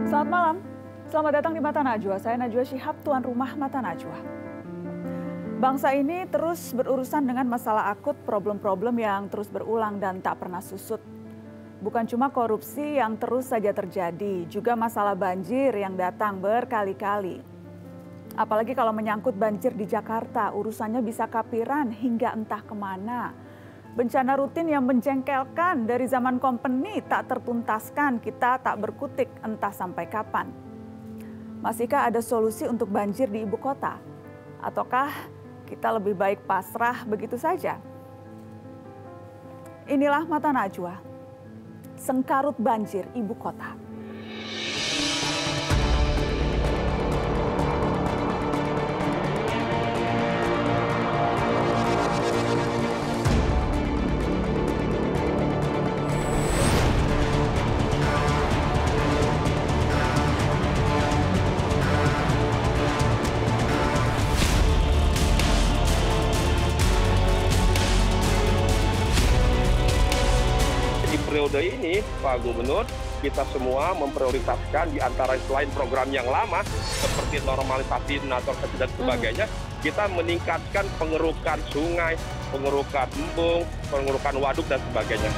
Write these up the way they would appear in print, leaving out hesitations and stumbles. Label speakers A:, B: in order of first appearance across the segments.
A: Selamat malam, selamat datang di Mata Najwa. Saya Najwa Shihab, tuan rumah Mata Najwa. Bangsa ini terus berurusan dengan masalah akut, problem-problem yang terus berulang dan tak pernah susut. Bukan cuma korupsi yang terus saja terjadi, juga masalah banjir yang datang berkali-kali. Apalagi kalau menyangkut banjir di Jakarta, urusannya bisa kapiran hingga entah kemana. Bencana rutin yang menjengkelkan dari zaman kompeni tak tertuntaskan, kita tak berkutik entah sampai kapan. Masihkah ada solusi untuk banjir di ibu kota? Ataukah kita lebih baik pasrah begitu saja? Inilah Mata Najwa, sengkarut banjir ibu kota.
B: Periode ini, Pak Gubernur, kita semua memprioritaskan di antara selain program yang lama, seperti normalisasi naturalisasi dan sebagainya, kita meningkatkan pengerukan sungai, pengerukan embung, pengerukan waduk dan sebagainya.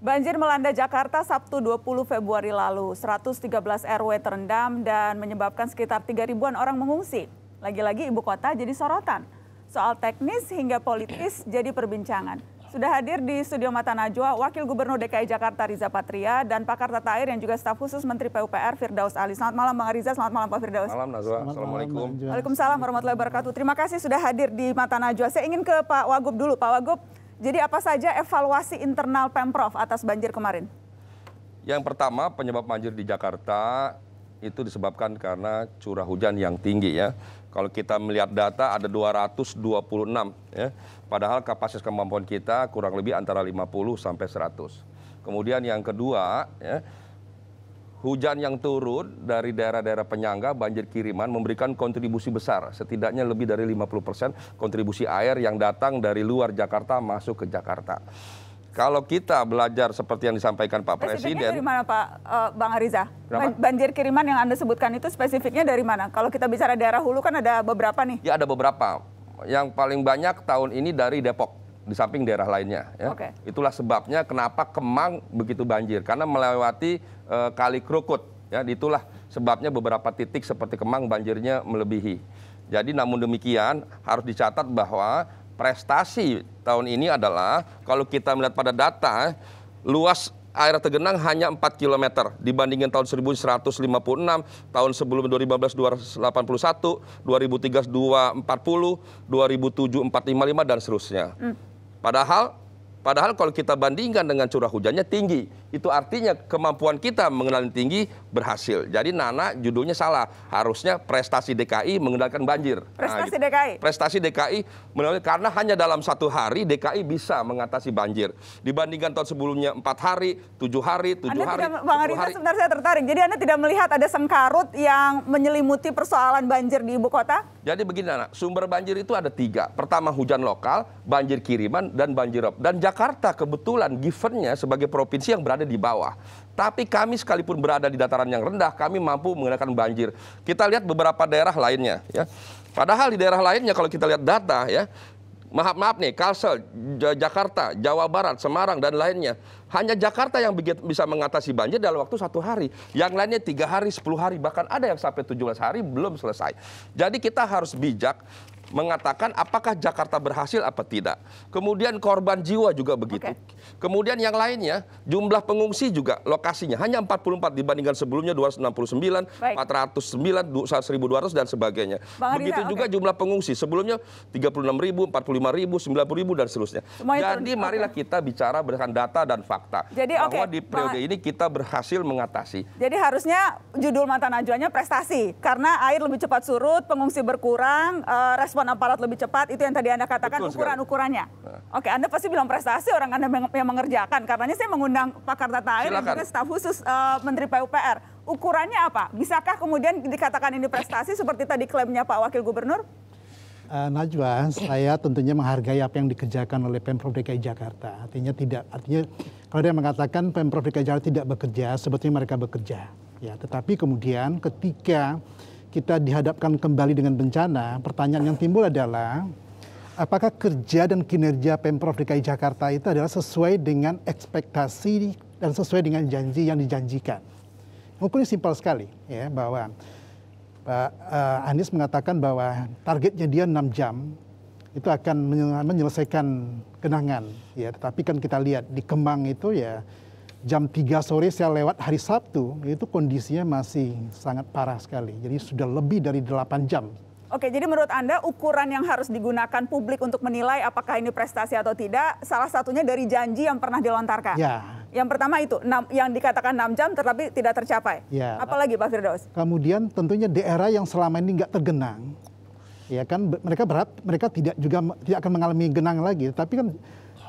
A: Banjir melanda Jakarta Sabtu 20 Februari lalu. 113 RW terendam dan menyebabkan sekitar 3.000-an orang mengungsi. Lagi-lagi ibu kota jadi sorotan. Soal teknis hingga politis jadi perbincangan. Sudah hadir di studio Mata Najwa Wakil Gubernur DKI Jakarta Riza Patria dan pakar tata air yang juga staf khusus Menteri PUPR Firdaus Ali. Selamat malam Bang Riza, selamat malam Pak Firdaus.
B: Malam Najwa, Assalamualaikum.
A: Waalaikumsalam warahmatullahi wabarakatuh. Terima kasih sudah hadir di Mata Najwa. Saya ingin ke Pak Wagub dulu. Pak Wagub, jadi apa saja evaluasi internal Pemprov atas banjir kemarin?
C: Yang pertama, penyebab banjir di Jakarta itu disebabkan karena curah hujan yang tinggi ya. Kalau kita melihat data ada 226 ya. Padahal kapasitas kemampuan kita kurang lebih antara 50 sampai 100. Kemudian yang kedua ya, hujan yang turun dari daerah-daerah penyangga, banjir kiriman memberikan kontribusi besar. Setidaknya lebih dari 50% kontribusi air yang datang dari luar Jakarta masuk ke Jakarta. Kalau kita belajar seperti yang disampaikan Pak Presiden.
A: Spesifiknya dari mana Pak Bang Ariza? Banjir kiriman yang Anda sebutkan itu spesifiknya dari mana? Kalau kita bicara daerah hulu kan ada beberapa nih.
C: Ya ada beberapa. Yang paling banyak tahun ini dari Depok. Di samping daerah lainnya. Ya.
A: Okay.
C: Itulah sebabnya kenapa Kemang begitu banjir. Karena melewati Kali Krukut. Ya, itulah sebabnya beberapa titik seperti Kemang banjirnya melebihi. Jadi namun demikian harus dicatat bahwa prestasi tahun ini adalah kalau kita melihat pada data, luas air tergenang hanya 4 km dibandingkan tahun 1156, tahun sebelum 2015 281, 2013 240, 2007 455 dan seterusnya. Padahal kalau kita bandingkan dengan curah hujannya tinggi, itu artinya kemampuan kita mengendalikan tinggi berhasil. Jadi Nana judulnya salah, harusnya prestasi DKI mengendalikan banjir.
A: Prestasi DKI?
C: Prestasi DKI karena hanya dalam 1 hari DKI bisa mengatasi banjir. Dibandingkan tahun sebelumnya 4 hari, 7 hari, 7 hari,
A: Bang Ariza, sebentar saya tertarik. Jadi Anda tidak melihat ada sengkarut yang menyelimuti persoalan banjir di ibu kota?
C: Jadi begini Nana, sumber banjir itu ada 3. Pertama hujan lokal, banjir kiriman, dan banjir rob. Dan Jakarta kebetulan givennya sebagai provinsi yang berada di bawah. Tapi kami sekalipun berada di dataran yang rendah, kami mampu mengendalikan banjir. Kita lihat beberapa daerah lainnya. Ya. Padahal di daerah lainnya kalau kita lihat data ya, maaf nih, Kalsel, Jakarta, Jawa Barat, Semarang, dan lainnya. Hanya Jakarta yang bisa mengatasi banjir dalam waktu 1 hari. Yang lainnya 3 hari, 10 hari, bahkan ada yang sampai 17 hari belum selesai. Jadi kita harus bijak mengatakan apakah Jakarta berhasil apa tidak. Kemudian korban jiwa juga begitu. Kemudian yang lainnya, jumlah pengungsi juga lokasinya hanya 44 dibandingkan sebelumnya 269, 409, 1.200 dan sebagainya. Begitu juga jumlah pengungsi sebelumnya 36.000, 45.000, 90.000 dan seterusnya. Jadi marilah kita bicara berdasarkan data dan fakta.
A: Jadi,
C: bahwa di periode ini kita berhasil mengatasi.
A: Jadi harusnya judul Mata Najwanya prestasi. Karena air lebih cepat surut, pengungsi berkurang, respon aparat lebih cepat, itu yang tadi Anda katakan ukuran-ukurannya. Oke, Anda pasti bilang prestasi, orang Anda yang mengerjakan. Karenanya saya mengundang pakar tata air dan juga staf khusus Menteri PUPR ukurannya apa? Bisakah kemudian dikatakan ini prestasi seperti tadi klaimnya Pak Wakil Gubernur?
D: Najwa, saya tentunya menghargai apa yang dikerjakan oleh Pemprov DKI Jakarta. Artinya kalau dia mengatakan Pemprov DKI Jakarta tidak bekerja, sebetulnya mereka bekerja. Ya, tetapi kemudian ketika kita dihadapkan kembali dengan bencana, pertanyaan yang timbul adalah apakah kerja dan kinerja Pemprov DKI Jakarta itu adalah sesuai dengan ekspektasi dan sesuai dengan janji yang dijanjikan. Ukurnya simpel sekali, ya, bahwa Pak Anies mengatakan bahwa targetnya dia 6 jam itu akan menyelesaikan genangan. Ya, tetapi kan kita lihat di Kemang itu ya jam 3 sore saya lewat hari Sabtu itu kondisinya masih sangat parah sekali. Jadi sudah lebih dari 8 jam.
A: Oke, jadi menurut Anda ukuran yang harus digunakan publik untuk menilai apakah ini prestasi atau tidak, salah satunya dari janji yang pernah dilontarkan.
D: Ya.
A: Yang pertama itu, yang dikatakan 6 jam tetapi tidak tercapai.
D: Ya.
A: Apalagi Pak Firdaus?
D: Kemudian tentunya daerah yang selama ini nggak tergenang, ya kan mereka berharap mereka tidak akan mengalami genang lagi. Tapi kan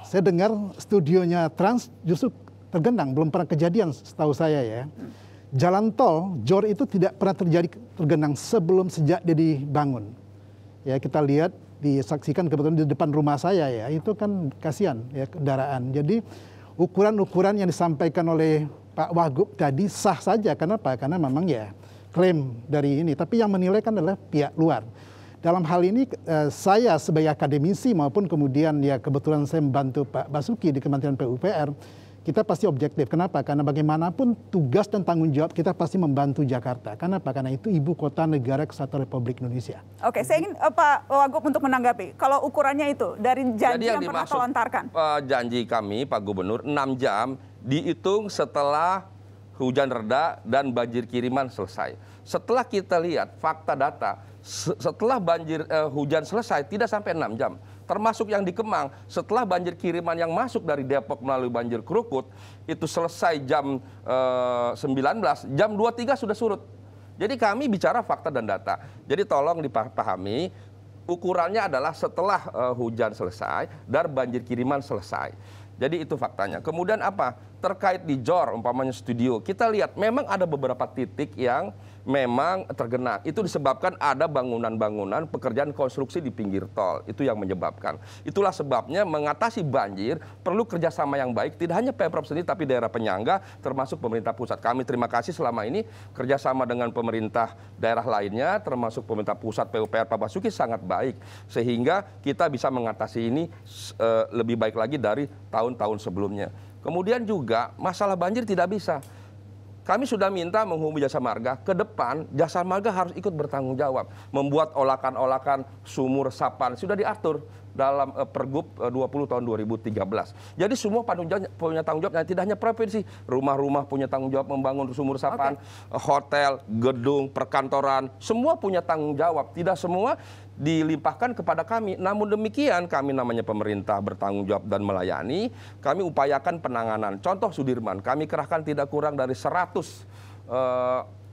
D: saya dengar studionya Trans justru tergenang, belum pernah kejadian setahu saya ya. Jalan tol JOR itu tidak pernah tergenang sejak dia dibangun. Ya kita lihat, disaksikan kebetulan di depan rumah saya ya, itu kan kasihan ya kendaraan. Jadi ukuran-ukuran yang disampaikan oleh Pak Wagub tadi sah saja. Kenapa? Karena memang ya klaim dari ini. Tapi yang menilai kan adalah pihak luar. Dalam hal ini saya sebagai akademisi maupun kemudian ya kebetulan saya membantu Pak Basuki di Kementerian PUPR, kita pasti objektif. Kenapa? Karena bagaimanapun tugas dan tanggung jawab kita pasti membantu Jakarta. Kenapa? Karena itu ibu kota negara kesatuan Republik Indonesia.
A: Oke, saya ingin Pak Wagub untuk menanggapi. Kalau ukurannya itu dari janji yang pernah kelontarkan.
C: Janji kami Pak Gubernur 6 jam dihitung setelah hujan reda dan banjir kiriman selesai. Setelah kita lihat fakta data, setelah hujan selesai tidak sampai 6 jam. Termasuk yang di Kemang, setelah banjir kiriman yang masuk dari Depok melalui banjir Krukut, itu selesai jam 19, jam 23 sudah surut. Jadi kami bicara fakta dan data. Jadi tolong dipahami, ukurannya adalah setelah hujan selesai dan banjir kiriman selesai. Jadi itu faktanya. Kemudian apa? Terkait di JOR, umpamanya studio, kita lihat memang ada beberapa titik yang memang tergenang. Itu disebabkan ada bangunan-bangunan pekerjaan konstruksi di pinggir tol. Itu yang menyebabkan. Itulah sebabnya mengatasi banjir perlu kerjasama yang baik. Tidak hanya Pemprov sendiri tapi daerah penyangga termasuk pemerintah pusat. Kami terima kasih selama ini kerjasama dengan pemerintah daerah lainnya termasuk pemerintah pusat PUPR Pak Basuki sangat baik. Sehingga kita bisa mengatasi ini lebih baik lagi dari tahun-tahun sebelumnya. Kemudian juga masalah banjir tidak bisa. Kami sudah minta menghubungi Jasa Marga, ke depan Jasa Marga harus ikut bertanggung jawab. Membuat olakan-olakan sumur resapan, sudah diatur dalam Pergub 20 tahun 2013. Jadi semua punya tanggung jawab, tidak hanya provinsi. Rumah-rumah punya tanggung jawab membangun sumur resapan, hotel, gedung, perkantoran, semua punya tanggung jawab. Tidak semua dilimpahkan kepada kami. Namun demikian kami namanya pemerintah bertanggung jawab dan melayani, kami upayakan penanganan. Contoh Sudirman, kami kerahkan tidak kurang dari 100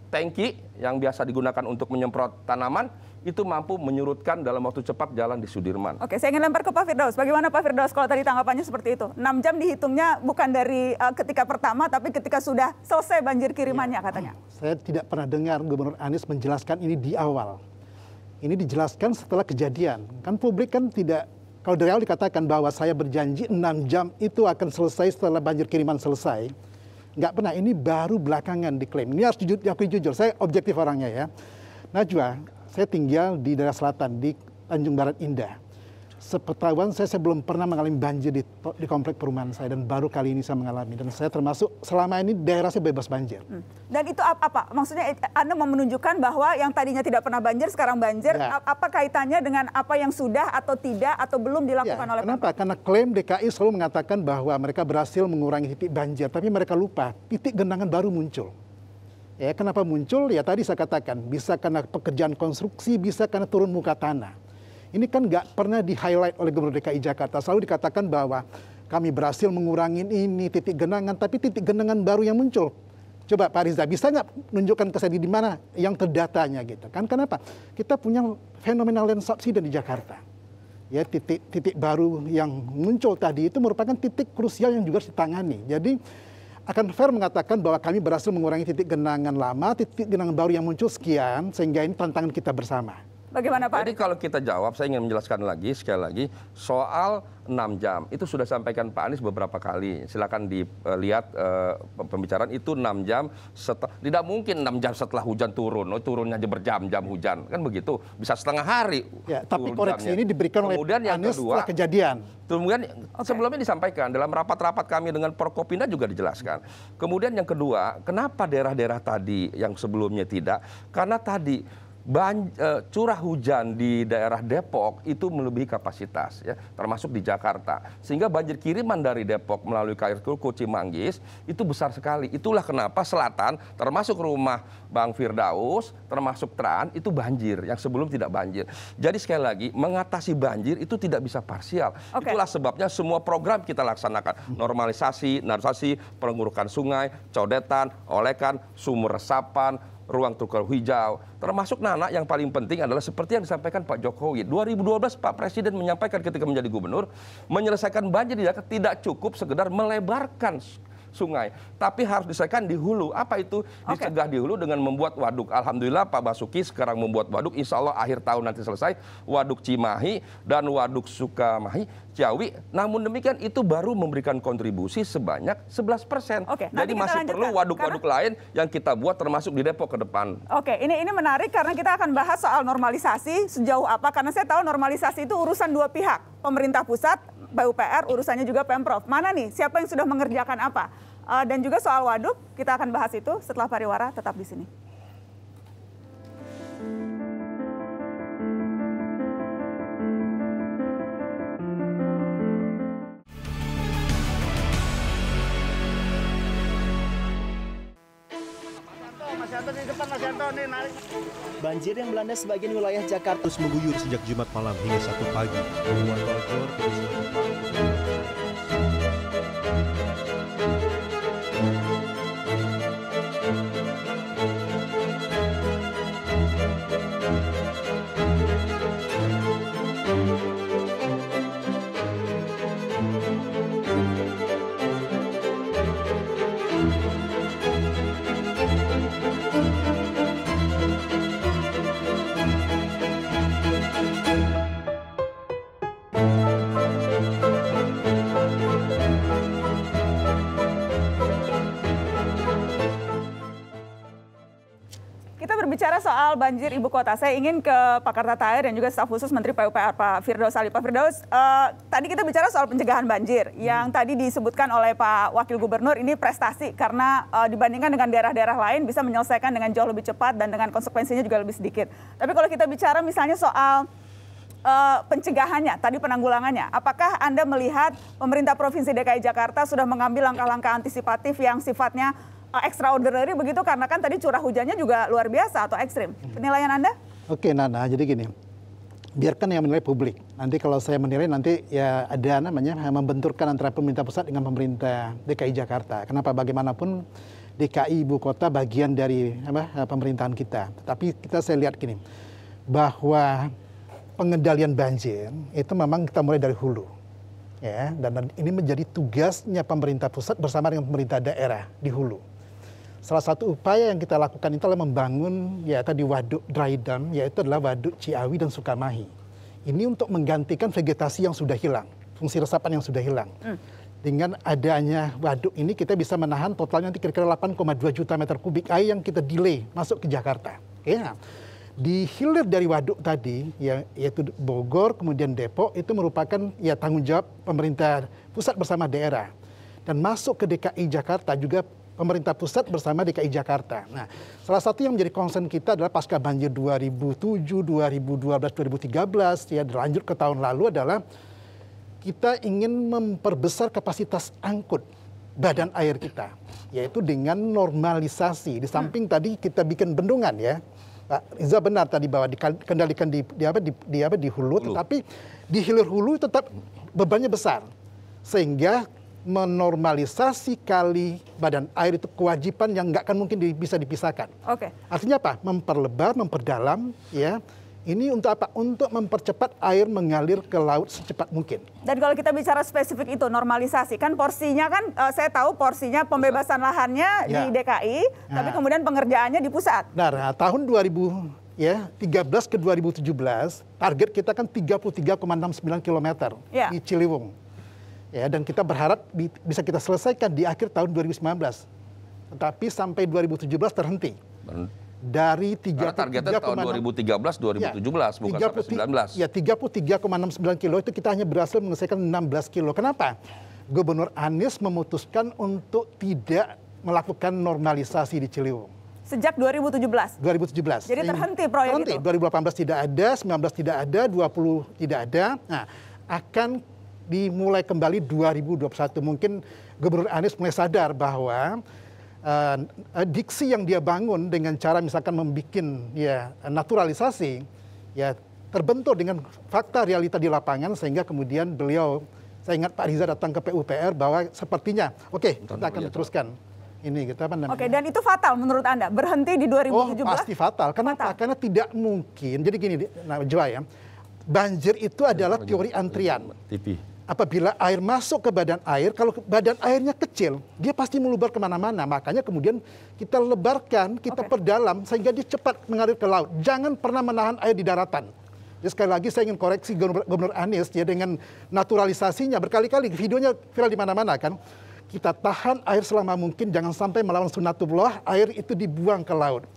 C: tangki yang biasa digunakan untuk menyemprot tanaman, itu mampu menyurutkan dalam waktu cepat jalan di Sudirman.
A: Oke, saya ingin lempar ke Pak Firdaus. Bagaimana Pak Firdaus kalau tadi tanggapannya seperti itu? 6 jam dihitungnya bukan dari ketika pertama, tapi ketika sudah selesai banjir kirimannya katanya.
D: Saya tidak pernah dengar Gubernur Anies menjelaskan ini di awal. Ini dijelaskan setelah kejadian. Kan publik kan tidak, kalau dari awal dikatakan bahwa saya berjanji 6 jam itu akan selesai setelah banjir kiriman selesai. Nggak pernah, ini baru belakangan diklaim. Ini harus diakui jujur, saya objektif orangnya ya. Najwa, saya tinggal di daerah selatan, di Tanjung Barat Indah. Sepengetahuan saya belum pernah mengalami banjir di komplek perumahan saya, dan baru kali ini saya mengalami. Dan saya termasuk selama ini daerah saya bebas banjir.
A: Dan itu apa? Maksudnya Anda mau menunjukkan bahwa yang tadinya tidak pernah banjir, sekarang banjir. Ya. Apa kaitannya dengan apa yang sudah atau tidak atau belum dilakukan oleh
D: Kenapa? Karena klaim DKI selalu mengatakan bahwa mereka berhasil mengurangi titik banjir. Tapi mereka lupa, titik genangan baru muncul. Ya, kenapa muncul? Ya tadi saya katakan, bisa karena pekerjaan konstruksi, bisa karena turun muka tanah. Ini kan nggak pernah di-highlight oleh Gubernur DKI Jakarta. Selalu dikatakan bahwa kami berhasil mengurangi ini titik genangan, tapi titik genangan baru yang muncul. Coba Pak Riza, bisa nggak menunjukkan ke saya di mana yang terdatanya gitu kan? Kenapa? Kita punya fenomena land subsidence di Jakarta. Ya, titik baru yang muncul tadi itu merupakan titik krusial yang juga harus ditangani. Jadi akan fair mengatakan bahwa kami berhasil mengurangi titik genangan lama, titik genangan baru yang muncul sekian, sehingga ini tantangan kita bersama.
A: Bagaimana Pak?
C: Jadi kalau kita jawab, saya ingin menjelaskan lagi sekali lagi soal 6 jam. Itu sudah sampaikan Pak Anies beberapa kali. Silakan dilihat pembicaraan itu 6 jam setelah, tidak mungkin 6 jam setelah hujan turun. Oh, turunnya aja berjam-jam hujan. Kan begitu. Bisa setengah hari.
D: Ya, tapi koreksi ini diberikan oleh Anies setelah kejadian.
C: Kemudian sebelumnya disampaikan dalam rapat-rapat kami dengan Forkopimda juga dijelaskan. Kemudian yang kedua, kenapa daerah-daerah tadi yang sebelumnya tidak? Karena tadi curah hujan di daerah Depok itu melebihi kapasitas, ya, termasuk di Jakarta. Sehingga banjir kiriman dari Depok melalui KRI Cimanggis itu besar sekali. Itulah kenapa selatan, termasuk rumah Bang Firdaus, termasuk Tran, itu banjir, yang sebelum tidak banjir. Jadi sekali lagi, mengatasi banjir itu tidak bisa parsial. Itulah sebabnya semua program kita laksanakan. Normalisasi, pengurukan sungai, codetan, olekan, sumur resapan, ruang tukar hijau, termasuk Nana yang paling penting adalah seperti yang disampaikan Pak Jokowi. 2012 Pak Presiden menyampaikan ketika menjadi gubernur, menyelesaikan banjir di Jakarta tidak cukup sekedar melebarkan sungai, tapi harus diselesaikan di hulu. Apa itu? Dicegah di hulu dengan membuat waduk. Alhamdulillah Pak Basuki sekarang membuat waduk, insya Allah akhir tahun nanti selesai, waduk Cimahi dan waduk Sukamahi, Ciawi. Namun demikian itu baru memberikan kontribusi sebanyak 11%. Jadi masih perlu waduk-waduk lain yang kita buat termasuk di Depok ke depan.
A: Ini menarik karena kita akan bahas soal normalisasi sejauh apa, karena saya tahu normalisasi itu urusan dua pihak, pemerintah pusat, PUPR, urusannya juga Pemprov. Mana nih, siapa yang sudah mengerjakan apa? Dan juga soal waduk, kita akan bahas itu setelah pariwara, tetap di sini.
E: Banjir yang melanda sebagian wilayah Jakarta terus mengguyur sejak Jumat malam hingga Sabtu pagi.
A: Bicara soal banjir ibu kota, saya ingin ke Pak Kartatair dan juga staf khusus Menteri PUPR Pak Firdaus Ali. Pak Firdaus, tadi kita bicara soal pencegahan banjir yang tadi disebutkan oleh Pak Wakil Gubernur, ini prestasi karena dibandingkan dengan daerah-daerah lain bisa menyelesaikan dengan jauh lebih cepat dan dengan konsekuensinya juga lebih sedikit. Tapi kalau kita bicara misalnya soal pencegahannya, tadi penanggulangannya, apakah Anda melihat pemerintah Provinsi DKI Jakarta sudah mengambil langkah-langkah antisipatif yang sifatnya extraordinary begitu, karena kan tadi curah hujannya juga luar biasa atau ekstrim. Penilaian Anda?
D: Oke Nana, jadi gini, biarkan yang menilai publik. Nanti kalau saya menilai nanti ya ada namanya membenturkan antara pemerintah pusat dengan pemerintah DKI Jakarta. Kenapa? Bagaimanapun DKI ibu kota bagian dari pemerintahan kita. Tapi saya lihat gini, bahwa pengendalian banjir itu memang kita mulai dari hulu. Ya, dan ini menjadi tugasnya pemerintah pusat bersama dengan pemerintah daerah di hulu. Salah satu upaya yang kita lakukan itu adalah membangun ya tadi waduk dry dam, yaitu adalah waduk Ciawi dan Sukamahi. Ini untuk menggantikan vegetasi yang sudah hilang, fungsi resapan yang sudah hilang. Dengan adanya waduk ini kita bisa menahan totalnya nanti kira-kira 8,2 juta meter kubik air yang kita delay masuk ke Jakarta. Ya. Di hilir dari waduk tadi, yaitu Bogor, kemudian Depok, itu merupakan ya tanggung jawab pemerintah pusat bersama daerah. Dan masuk ke DKI Jakarta juga pemerintah pusat bersama DKI Jakarta. Nah, salah satu yang menjadi concern kita adalah pasca banjir 2007, 2012, 2013, ya lanjut ke tahun lalu adalah kita ingin memperbesar kapasitas angkut badan air kita, yaitu dengan normalisasi. Di samping tadi kita bikin bendungan ya. Pak Riza benar tadi bahwa dikendalikan di hulu, tetapi di hilir hulu tetap bebannya besar. Sehingga menormalisasi kali badan air itu kewajiban yang nggak akan mungkin bisa dipisahkan. Artinya apa? Memperlebar, memperdalam, ya Ini untuk apa? Untuk mempercepat air mengalir ke laut secepat mungkin.
A: Dan kalau kita bicara spesifik itu, normalisasi, kan porsinya kan, saya tahu porsinya pembebasan lahannya di DKI, tapi kemudian pengerjaannya di pusat.
D: Nah, tahun 2013 ke 2017, target kita kan 33,69 km di Ciliwung. Ya, dan kita berharap bisa kita selesaikan di akhir tahun 2019. Tetapi sampai 2017 terhenti. Dari 33,6
C: targetnya tahun 2013 2017 bukan sampai 19.
D: Ya, 33,69 kilo itu kita hanya berhasil menyelesaikan 16 kilo. Kenapa? Gubernur Anies memutuskan untuk tidak melakukan normalisasi di Ciliwung.
A: Sejak 2017.
D: 2017.
A: Jadi terhenti proyek itu.
D: 2018 tidak ada, 19 tidak ada, 20 tidak ada. Nah, akan dimulai kembali 2021. Mungkin Gubernur Anies mulai sadar bahwa diksi yang dia bangun dengan cara misalkan membuat naturalisasi terbentur dengan fakta realita di lapangan, sehingga kemudian beliau, saya ingat Pak Riza datang ke PUPR bahwa sepertinya kita akan teruskan ini kita apa namanya.
A: Dan itu fatal menurut Anda berhenti di 2017?
D: Pasti fatal. Kenapa? Karena tidak mungkin. Jadi gini, Joa ya, banjir itu adalah teori antrian. Apabila air masuk ke badan air, kalau badan airnya kecil, dia pasti meluber kemana-mana. Makanya kemudian kita lebarkan, kita perdalam, sehingga dia cepat mengalir ke laut. Jangan pernah menahan air di daratan. Jadi sekali lagi saya ingin koreksi Gubernur Anies ya, dengan naturalisasinya. Berkali-kali videonya viral di mana-mana kan. Kita tahan air selama mungkin, jangan sampai melawan sunatullah, air itu dibuang ke laut.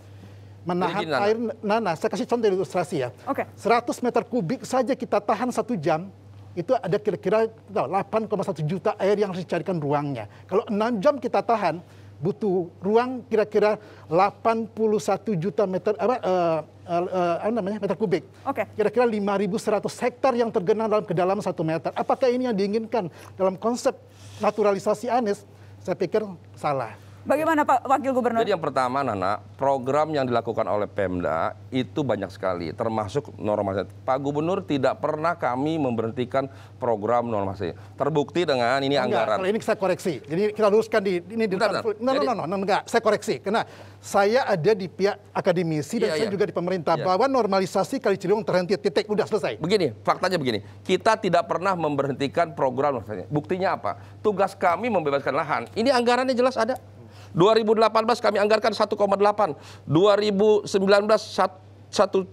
D: Menahan air, saya kasih contoh ilustrasi ya. 100 meter kubik saja kita tahan 1 jam, itu ada kira-kira 8,1 juta air yang harus dicarikan ruangnya. Kalau 6 jam kita tahan, butuh ruang kira-kira 81 juta meter meter kubik. Kira-kira 5.100 hektar yang tergenang dalam kedalaman 1 meter. Apakah ini yang diinginkan dalam konsep naturalisasi Anies? Saya pikir salah.
A: Bagaimana Pak Wakil Gubernur?
C: Jadi yang pertama, Nana, program yang dilakukan oleh Pemda itu banyak sekali, termasuk normalisasi. Pak Gubernur tidak pernah kami memberhentikan program normalisasi. Terbukti dengan ini anggaran.
D: Kalau ini saya koreksi. Jadi kita luruskan enggak, saya koreksi. Karena saya ada di pihak akademisi dan saya juga di pemerintah bahwa normalisasi Kali Ciliwung terhenti, titik, udah selesai.
C: Begini, faktanya begini. Kita tidak pernah memberhentikan program normalisasi. Buktinya apa? Tugas kami membebaskan lahan. Ini anggarannya jelas ada. 2018 kami anggarkan 1,8, 2019 1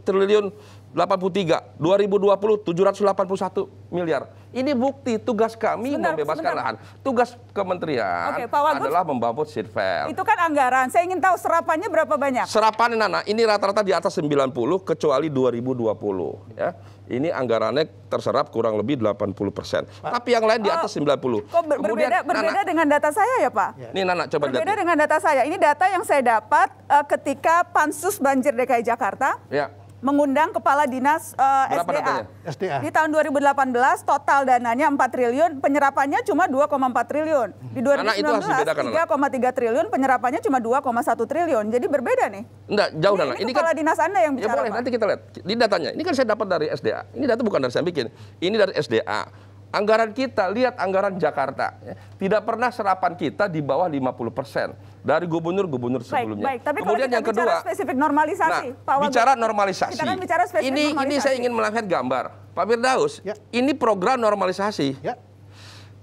C: triliun 83, 2020 781 miliar. Ini bukti tugas kami membebaskan lahan. Tugas kementerian adalah membangun sirvel.
A: Itu kan anggaran. Saya ingin tahu serapannya berapa banyak?
C: Serapannya, Nana, ini rata-rata di atas 90 kecuali 2020 ya. Ini anggarannya terserap kurang lebih 80%. Tapi yang lain di atas 90.
A: Kok berbeda dengan data saya ya Pak?
C: Nih Nana, coba lihat.
A: Berbeda dengan data saya. Ini data yang saya dapat ketika Pansus Banjir DKI Jakarta mengundang Kepala Dinas SDA. Di tahun 2018 total dananya 4 triliun, penyerapannya cuma 2,4 triliun. Di 2019 3,3 triliun, penyerapannya cuma 2,1 triliun. Jadi berbeda nih.
C: Enggak, jauh Nana.
A: Ini Kepala Dinas Anda yang bicara.
C: Ya boleh, nanti kita lihat. Di datanya. Ini kan saya dapat dari SDA. Ini data bukan dari saya bikin. Ini dari SDA. Anggaran kita, lihat anggaran Jakarta. Tidak pernah serapan kita di bawah 50% dari gubernur-gubernur sebelumnya.
A: Baik, tapi
C: kemudian
A: kalau kita
C: yang kedua,
A: spesifik normalisasi, Pak Wagub.
C: Bicara normalisasi.
A: Kita kan bicara spesifik normalisasi.
C: Ini saya ingin melihat gambar. Pak Firdaus, ini program normalisasi.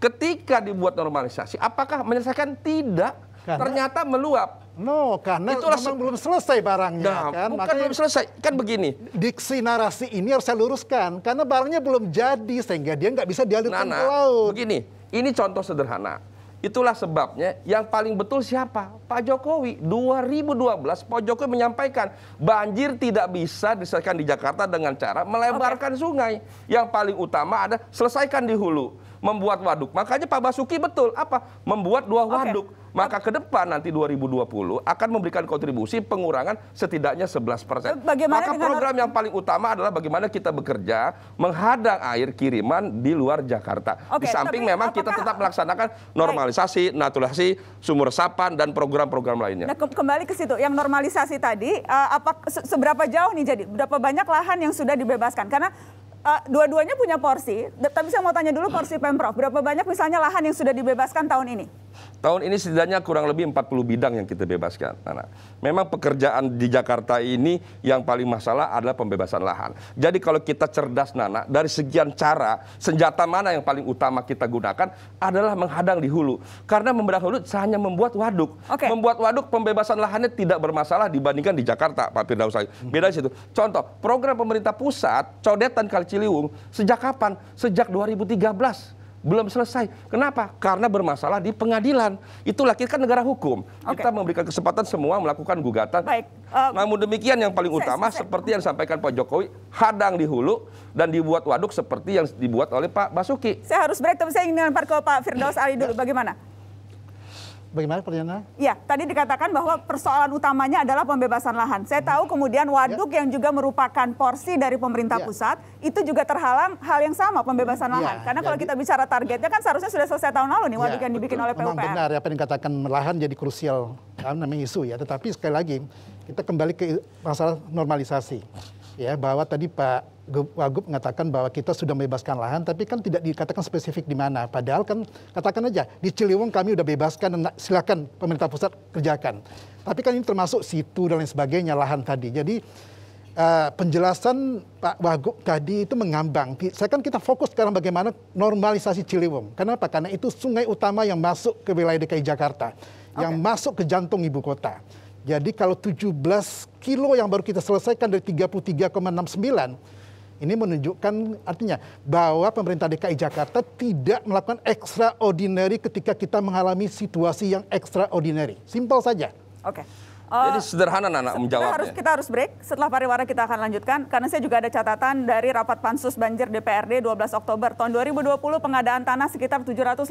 C: Ketika dibuat normalisasi, apakah menyelesaikan? Tidak. Ternyata meluap.
D: Karena memang belum selesai barangnya.
C: Bukan belum selesai, kan begini.
D: Diksi narasi ini harus saya luruskan. Karena barangnya belum jadi, sehingga dia nggak bisa dialirkan ke laut.
C: Begini, ini contoh sederhana. Itulah sebabnya yang paling betul siapa? Pak Jokowi. 2012 Pak Jokowi menyampaikan banjir tidak bisa diselesaikan di Jakarta dengan cara melebarkan sungai. Yang paling utama ada selesaikan di hulu, membuat waduk. Makanya Pak Basuki betul membuat 2 waduk. Maka ke depan nanti 2020 akan memberikan kontribusi pengurangan setidaknya 11%. Maka program yang paling utama adalah bagaimana kita bekerja menghadang air kiriman di luar Jakarta. Di samping memang kita tetap melaksanakan normalisasi, naturalisasi, sumur resapan, dan program-program lainnya.
A: Nah, kembali ke situ, yang normalisasi tadi, seberapa jauh nih jadi? Berapa banyak lahan yang sudah dibebaskan? Karena dua-duanya punya porsi, tapi saya mau tanya dulu porsi Pemprov. Berapa banyak misalnya lahan yang sudah dibebaskan tahun ini?
C: Tahun ini setidaknya kurang lebih 40 bidang yang kita bebaskan, Nana. Memang pekerjaan di Jakarta ini yang paling masalah adalah pembebasan lahan. Jadi kalau kita cerdas, Nana, dari sekian cara, senjata mana yang paling utama kita gunakan adalah menghadang di hulu. Karena membedah hulu hanya membuat waduk. Membuat waduk, pembebasan lahannya tidak bermasalah dibandingkan di Jakarta, Pak Firdaus. Beda di situ. Contoh, program pemerintah pusat, Codetan Kali Ciliwung, sejak kapan? Sejak 2013. Belum selesai. Kenapa? Karena bermasalah di pengadilan. Itulah kita kan negara hukum. Kita memberikan kesempatan semua melakukan gugatan.
A: Baik.
C: Namun demikian yang paling utama seperti yang disampaikan Pak Jokowi, hadang di hulu dan dibuat waduk seperti yang dibuat oleh Pak Basuki.
A: Saya harus break, tapi saya ingin lempar ke Pak Firdaus Ali dulu. Bagaimana?
D: Bagaimana pertanyaannya?
A: Ya, tadi dikatakan bahwa persoalan utamanya adalah pembebasan lahan. Saya tahu kemudian waduk yang juga merupakan porsi dari pemerintah pusat, itu juga terhalang hal yang sama, pembebasan lahan. Karena kalau kita bicara targetnya kan seharusnya sudah selesai tahun lalu nih, waduk yang dibikin oleh PUPR.
D: Memang benar apa yang dikatakan lahan jadi krusial, namanya isu ya. Tetapi sekali lagi, kita kembali ke masalah normalisasi. Ya, bahwa tadi Pak Wagub mengatakan bahwa kita sudah membebaskan lahan, tapi kan tidak dikatakan spesifik di mana. Padahal kan katakan aja di Ciliwung kami udah bebaskan dan silakan pemerintah pusat kerjakan. Tapi kan ini termasuk situ dan lain sebagainya lahan tadi. Jadi penjelasan Pak Wagub tadi itu mengambang. Saya kan kita fokus sekarang bagaimana normalisasi Ciliwung. Kenapa? Karena itu sungai utama yang masuk ke wilayah DKI Jakarta, yang masuk ke jantung ibu kota. Jadi kalau 17 kilo yang baru kita selesaikan dari 33,69, ini menunjukkan artinya bahwa pemerintah DKI Jakarta tidak melakukan extraordinary ketika kita mengalami situasi yang extraordinary. Simpel saja.
A: Oke.
C: Jadi sederhana, Nana, menjawabnya.
A: Kita harus break. Setelah pariwara kita akan lanjutkan. Karena saya juga ada catatan dari rapat Pansus Banjir DPRD 12 Oktober. Tahun 2020 pengadaan tanah sekitar 781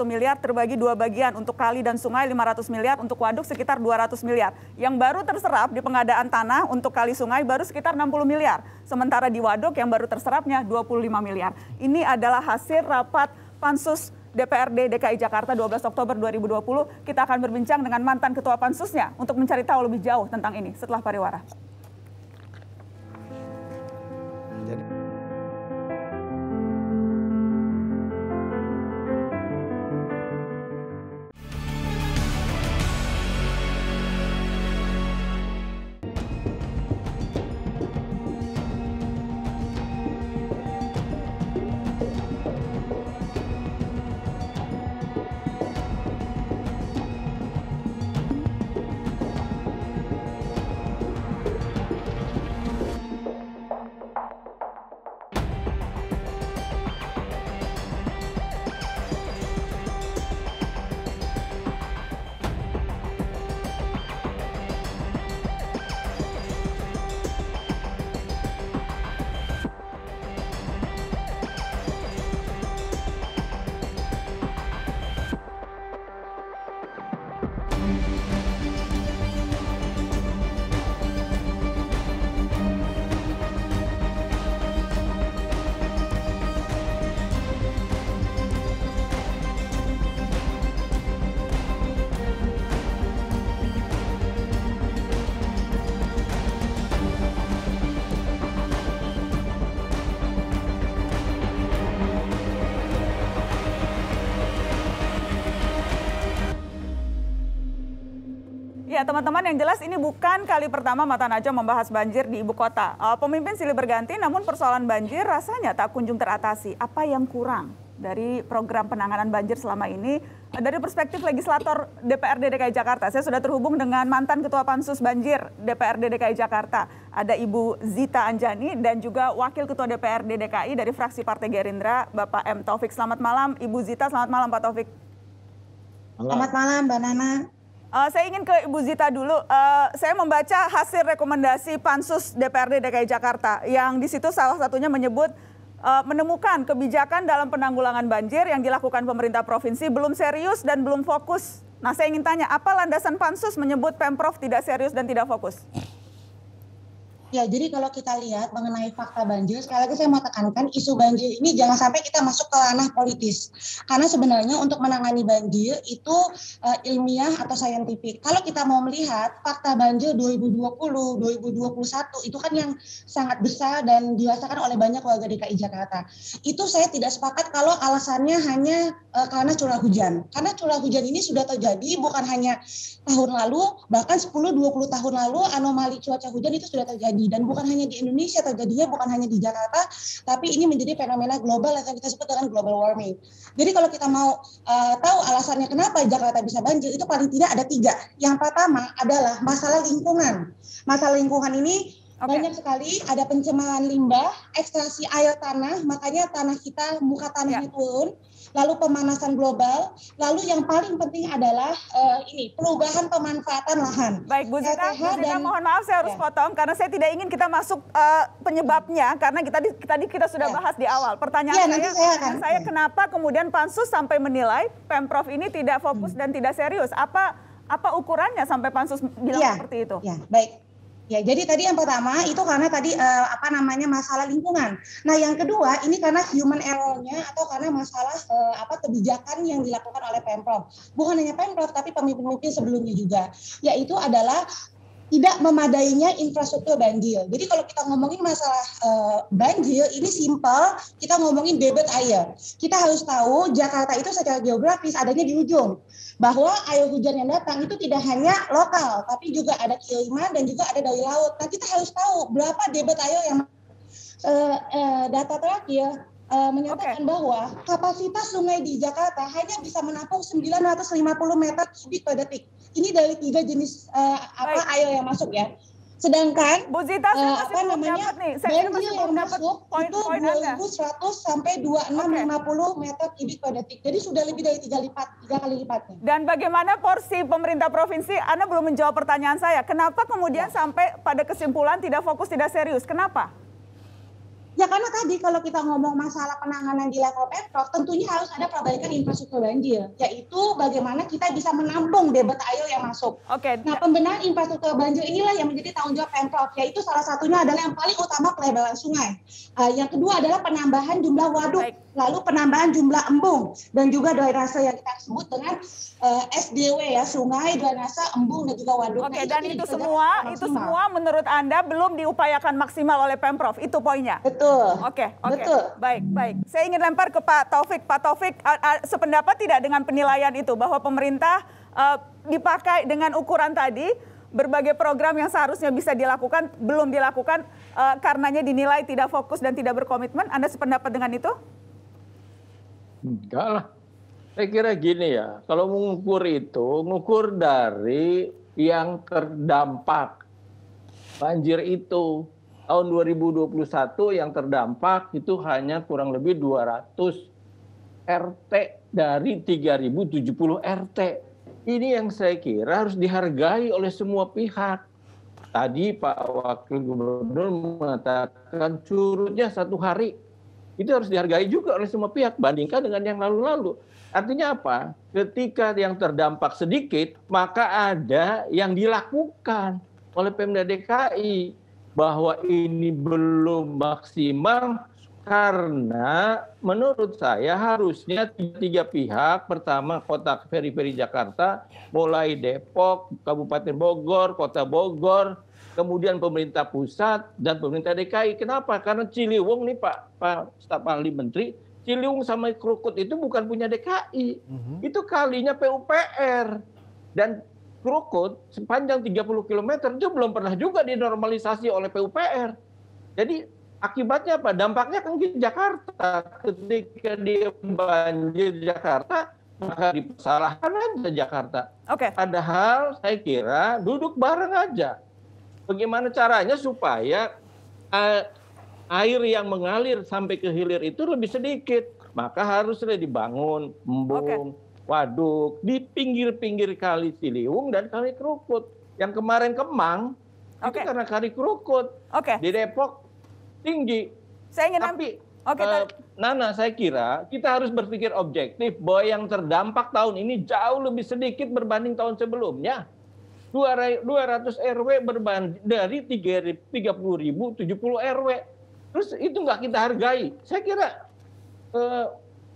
A: miliar terbagi dua bagian. Untuk kali dan sungai 500 miliar, untuk waduk sekitar 200 miliar. Yang baru terserap di pengadaan tanah untuk kali sungai baru sekitar 60 miliar. Sementara di waduk yang baru terserapnya 25 miliar. Ini adalah hasil rapat Pansus DPRD DKI Jakarta 12 Oktober 2020. Kita akan berbincang dengan mantan ketua pansusnya untuk mencari tahu lebih jauh tentang ini setelah pariwara. Ya teman-teman, yang jelas ini bukan kali pertama Mata Najwa membahas banjir di ibu kota. Pemimpin silih berganti, namun persoalan banjir rasanya tak kunjung teratasi. Apa yang kurang dari program penanganan banjir selama ini? Dari perspektif legislator DPRD DKI Jakarta, saya sudah terhubung dengan mantan Ketua Pansus Banjir DPRD DKI Jakarta. Ada Ibu Zita Anjani dan juga Wakil Ketua DPRD DKI dari fraksi Partai Gerindra, Bapak M. Taufik. Selamat malam Ibu Zita, selamat malam Pak Taufik.
F: Selamat malam Mbak Nana.
A: Saya ingin ke Ibu Zita dulu. Saya membaca hasil rekomendasi Pansus DPRD DKI Jakarta yang di situ salah satunya menyebut menemukan kebijakan dalam penanggulangan banjir yang dilakukan pemerintah provinsi belum serius dan belum fokus. Nah, saya ingin tanya, apa landasan Pansus menyebut Pemprov tidak serius dan tidak fokus?
F: Ya, jadi kalau kita lihat mengenai fakta banjir, sekali lagi saya mau tekankan isu banjir ini jangan sampai kita masuk ke ranah politis. Karena sebenarnya untuk menangani banjir itu ilmiah atau saintifik. Kalau kita mau melihat fakta banjir 2020, 2021 itu kan yang sangat besar dan dirasakan oleh banyak warga DKI Jakarta. Itu saya tidak sepakat kalau alasannya hanya karena curah hujan. Karena curah hujan ini sudah terjadi bukan hanya tahun lalu, bahkan 10-20 tahun lalu anomali cuaca hujan itu sudah terjadi. Dan bukan hanya di Indonesia terjadinya, bukan hanya di Jakarta, tapi ini menjadi fenomena global yang kita sebut dengan global warming. Jadi kalau kita mau tahu alasannya kenapa Jakarta bisa banjir, itu paling tidak ada 3. Yang pertama adalah masalah lingkungan. Masalah lingkungan ini banyak sekali, ada pencemaran limbah, ekstraksi air tanah, makanya tanah kita, muka tanahnya turun, lalu pemanasan global, lalu yang paling penting adalah ini perubahan pemanfaatan lahan.
A: Baik, Bu Zita, mohon maaf saya harus potong karena saya tidak ingin kita masuk penyebabnya karena tadi kita sudah bahas di awal. Pertanyaan saya kenapa kemudian Pansus sampai menilai Pemprov ini tidak fokus dan tidak serius? Apa ukurannya sampai Pansus bilang seperti itu?
F: Ya, baik. Ya, jadi tadi yang pertama itu karena tadi masalah lingkungan. Nah, yang kedua ini karena human error-nya atau karena masalah kebijakan yang dilakukan oleh Pemprov. Bukan hanya Pemprov tapi pemimpin-pemimpin sebelumnya juga, yaitu adalah tidak memadainya infrastruktur banjir. Jadi kalau kita ngomongin masalah banjir, ini simpel, kita ngomongin debit air. Kita harus tahu Jakarta itu secara geografis adanya di ujung. Bahwa air hujan yang datang itu tidak hanya lokal, tapi juga ada kiriman dan juga ada dari laut. Nah, kita harus tahu berapa debit air yang data terakhir menyatakan bahwa kapasitas sungai di Jakarta hanya bisa menampung 950 meter kubik per detik. Ini dari 3 jenis air yang masuk ya. Sedangkan
A: Bu Zita,
F: banjir yang masuk itu 2.100 sampai 2.650 meter kubik per detik. Jadi sudah lebih dari 3 kali lipatnya.
A: Dan bagaimana porsi pemerintah provinsi? Anda belum menjawab pertanyaan saya. Kenapa kemudian sampai pada kesimpulan tidak fokus, tidak serius? Kenapa?
F: Ya karena tadi kalau kita ngomong masalah penanganan di level Pemprov, tentunya harus ada perbaikan infrastruktur banjir, yaitu bagaimana kita bisa menampung debit air yang masuk. Nah, pembenahan infrastruktur banjir inilah yang menjadi tanggung jawab Pemprov, yaitu salah satunya adalah yang paling utama pelebaran sungai. Yang kedua adalah penambahan jumlah waduk, lalu penambahan jumlah embung, dan juga drainase yang kita sebut dengan SDW ya, sungai, drainase, embung, dan juga waduk.
A: Dan itu semua menurut Anda belum diupayakan maksimal oleh Pemprov, itu poinnya?
F: Betul.
A: Betul. Baik. Saya ingin lempar ke Pak Taufik. Pak Taufik, sependapat tidak dengan penilaian itu bahwa pemerintah dipakai dengan ukuran tadi, berbagai program yang seharusnya bisa dilakukan belum dilakukan karenanya dinilai tidak fokus dan tidak berkomitmen? Anda sependapat dengan itu?
G: Enggak lah. Saya kira gini ya, kalau mengukur itu, mengukur dari yang terdampak banjir itu. Tahun 2021 yang terdampak itu hanya kurang lebih 200 RT dari 3.070 RT. Ini yang saya kira harus dihargai oleh semua pihak. Tadi Pak Wakil Gubernur mengatakan curutnya 1 hari. Itu harus dihargai juga oleh semua pihak, bandingkan dengan yang lalu-lalu. Artinya apa? Ketika yang terdampak sedikit, maka ada yang dilakukan oleh Pemda DKI. Bahwa ini belum maksimal karena menurut saya harusnya 3 pihak. Pertama kota periferi Jakarta, mulai Depok, Kabupaten Bogor, Kota Bogor, kemudian pemerintah pusat dan pemerintah DKI. Kenapa? Karena Ciliwung nih Pak Staf Ahli Menteri, Ciliwung sama Krukut itu bukan punya DKI. Itu kalinya PUPR. Dan Krukut sepanjang 30 km itu belum pernah juga dinormalisasi oleh PUPR. Jadi akibatnya apa? Dampaknya kan di Jakarta. Ketika dia banjir Jakarta, maka dipersalahkan aja Jakarta. Padahal saya kira duduk bareng aja. Bagaimana caranya supaya air yang mengalir sampai ke hilir itu lebih sedikit. Maka harusnya dibangun embung, waduk di pinggir-pinggir kali Ciliwung dan kali Krukut. Yang kemarin Kemang itu karena kali Krukut. Di Depok tinggi. Nana, saya kira kita harus berpikir objektif bahwa yang terdampak tahun ini jauh lebih sedikit berbanding tahun sebelumnya. 200 RW dari 30.070 RW. Terus itu nggak kita hargai. Saya kira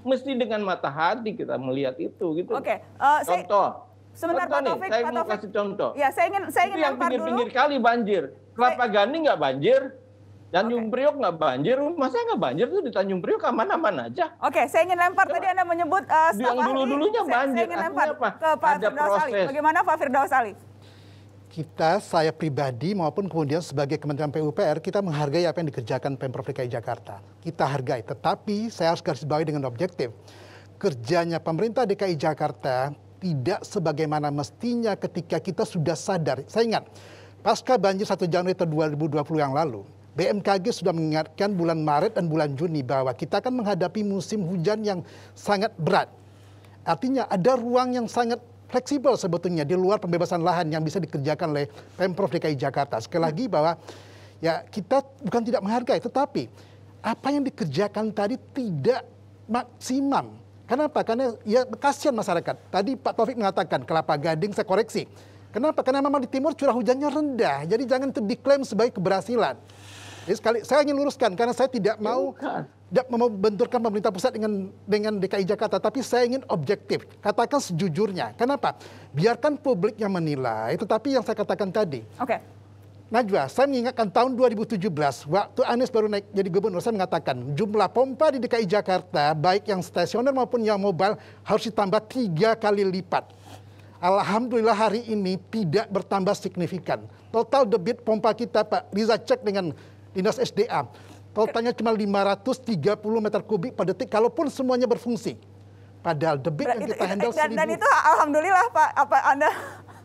G: mesti dengan mata hati kita melihat itu gitu.
A: Oke,
G: Contoh.
A: Sebentar Pak Taufik,
G: saya mau kasih contoh.
A: Ya, saya ingin
G: yang
A: lempar dulu.
G: pinggir kali banjir. Kelapa Gading nggak banjir. Tanjung Priok nggak banjir. Masa nggak banjir tuh di Tanjung Priok aman-aman aja.
A: Oke, saya ingin lempar tadi Anda menyebut
G: yang dulu-dulunya banjir.
A: Saya ingin lempar
G: apa?
A: ke Pak
G: Ada
A: Firdaus Ali.
G: proses.
A: Bagaimana Pak Firdaus Ali?
D: Saya pribadi maupun kemudian sebagai Kementerian PUPR, kita menghargai apa yang dikerjakan Pemprov DKI Jakarta. Kita hargai, tetapi saya harus garis bawahi dengan objektif. Kerjanya pemerintah DKI Jakarta tidak sebagaimana mestinya ketika kita sudah sadar. Saya ingat, pasca banjir 1 Januari 2020 yang lalu, BMKG sudah mengingatkan bulan Maret dan bulan Juni bahwa kita akan menghadapi musim hujan yang sangat berat. Artinya ada ruang yang sangat fleksibel sebetulnya di luar pembebasan lahan yang bisa dikerjakan oleh Pemprov DKI Jakarta. Sekali lagi bahwa ya kita bukan tidak menghargai, tetapi apa yang dikerjakan tadi tidak maksimum. Kenapa? Karena ya kasihan masyarakat. Tadi Pak Taufik mengatakan Kelapa Gading, saya koreksi. Kenapa? Karena memang di timur curah hujannya rendah. Jadi jangan itu diklaim sebagai keberhasilan. Jadi saya ingin luruskan karena saya tidak mau membenturkan pemerintah pusat dengan DKI Jakarta, tapi saya ingin objektif. Katakan sejujurnya. Kenapa? Biarkan publik yang menilai. Tetapi yang saya katakan tadi.
A: Oke.
D: Najwa, saya mengingatkan tahun 2017, waktu Anies baru naik jadi gubernur, saya mengatakan jumlah pompa di DKI Jakarta, baik yang stasioner maupun yang mobile, harus ditambah 3 kali lipat. Alhamdulillah hari ini tidak bertambah signifikan. Total debit pompa kita, Pak Riza cek dengan Dinas SDA, totalnya cuma 530 meter kubik per detik, kalaupun semuanya berfungsi. Padahal debit yang kita handle 1000.
A: Dan itu alhamdulillah Pak, apa Anda...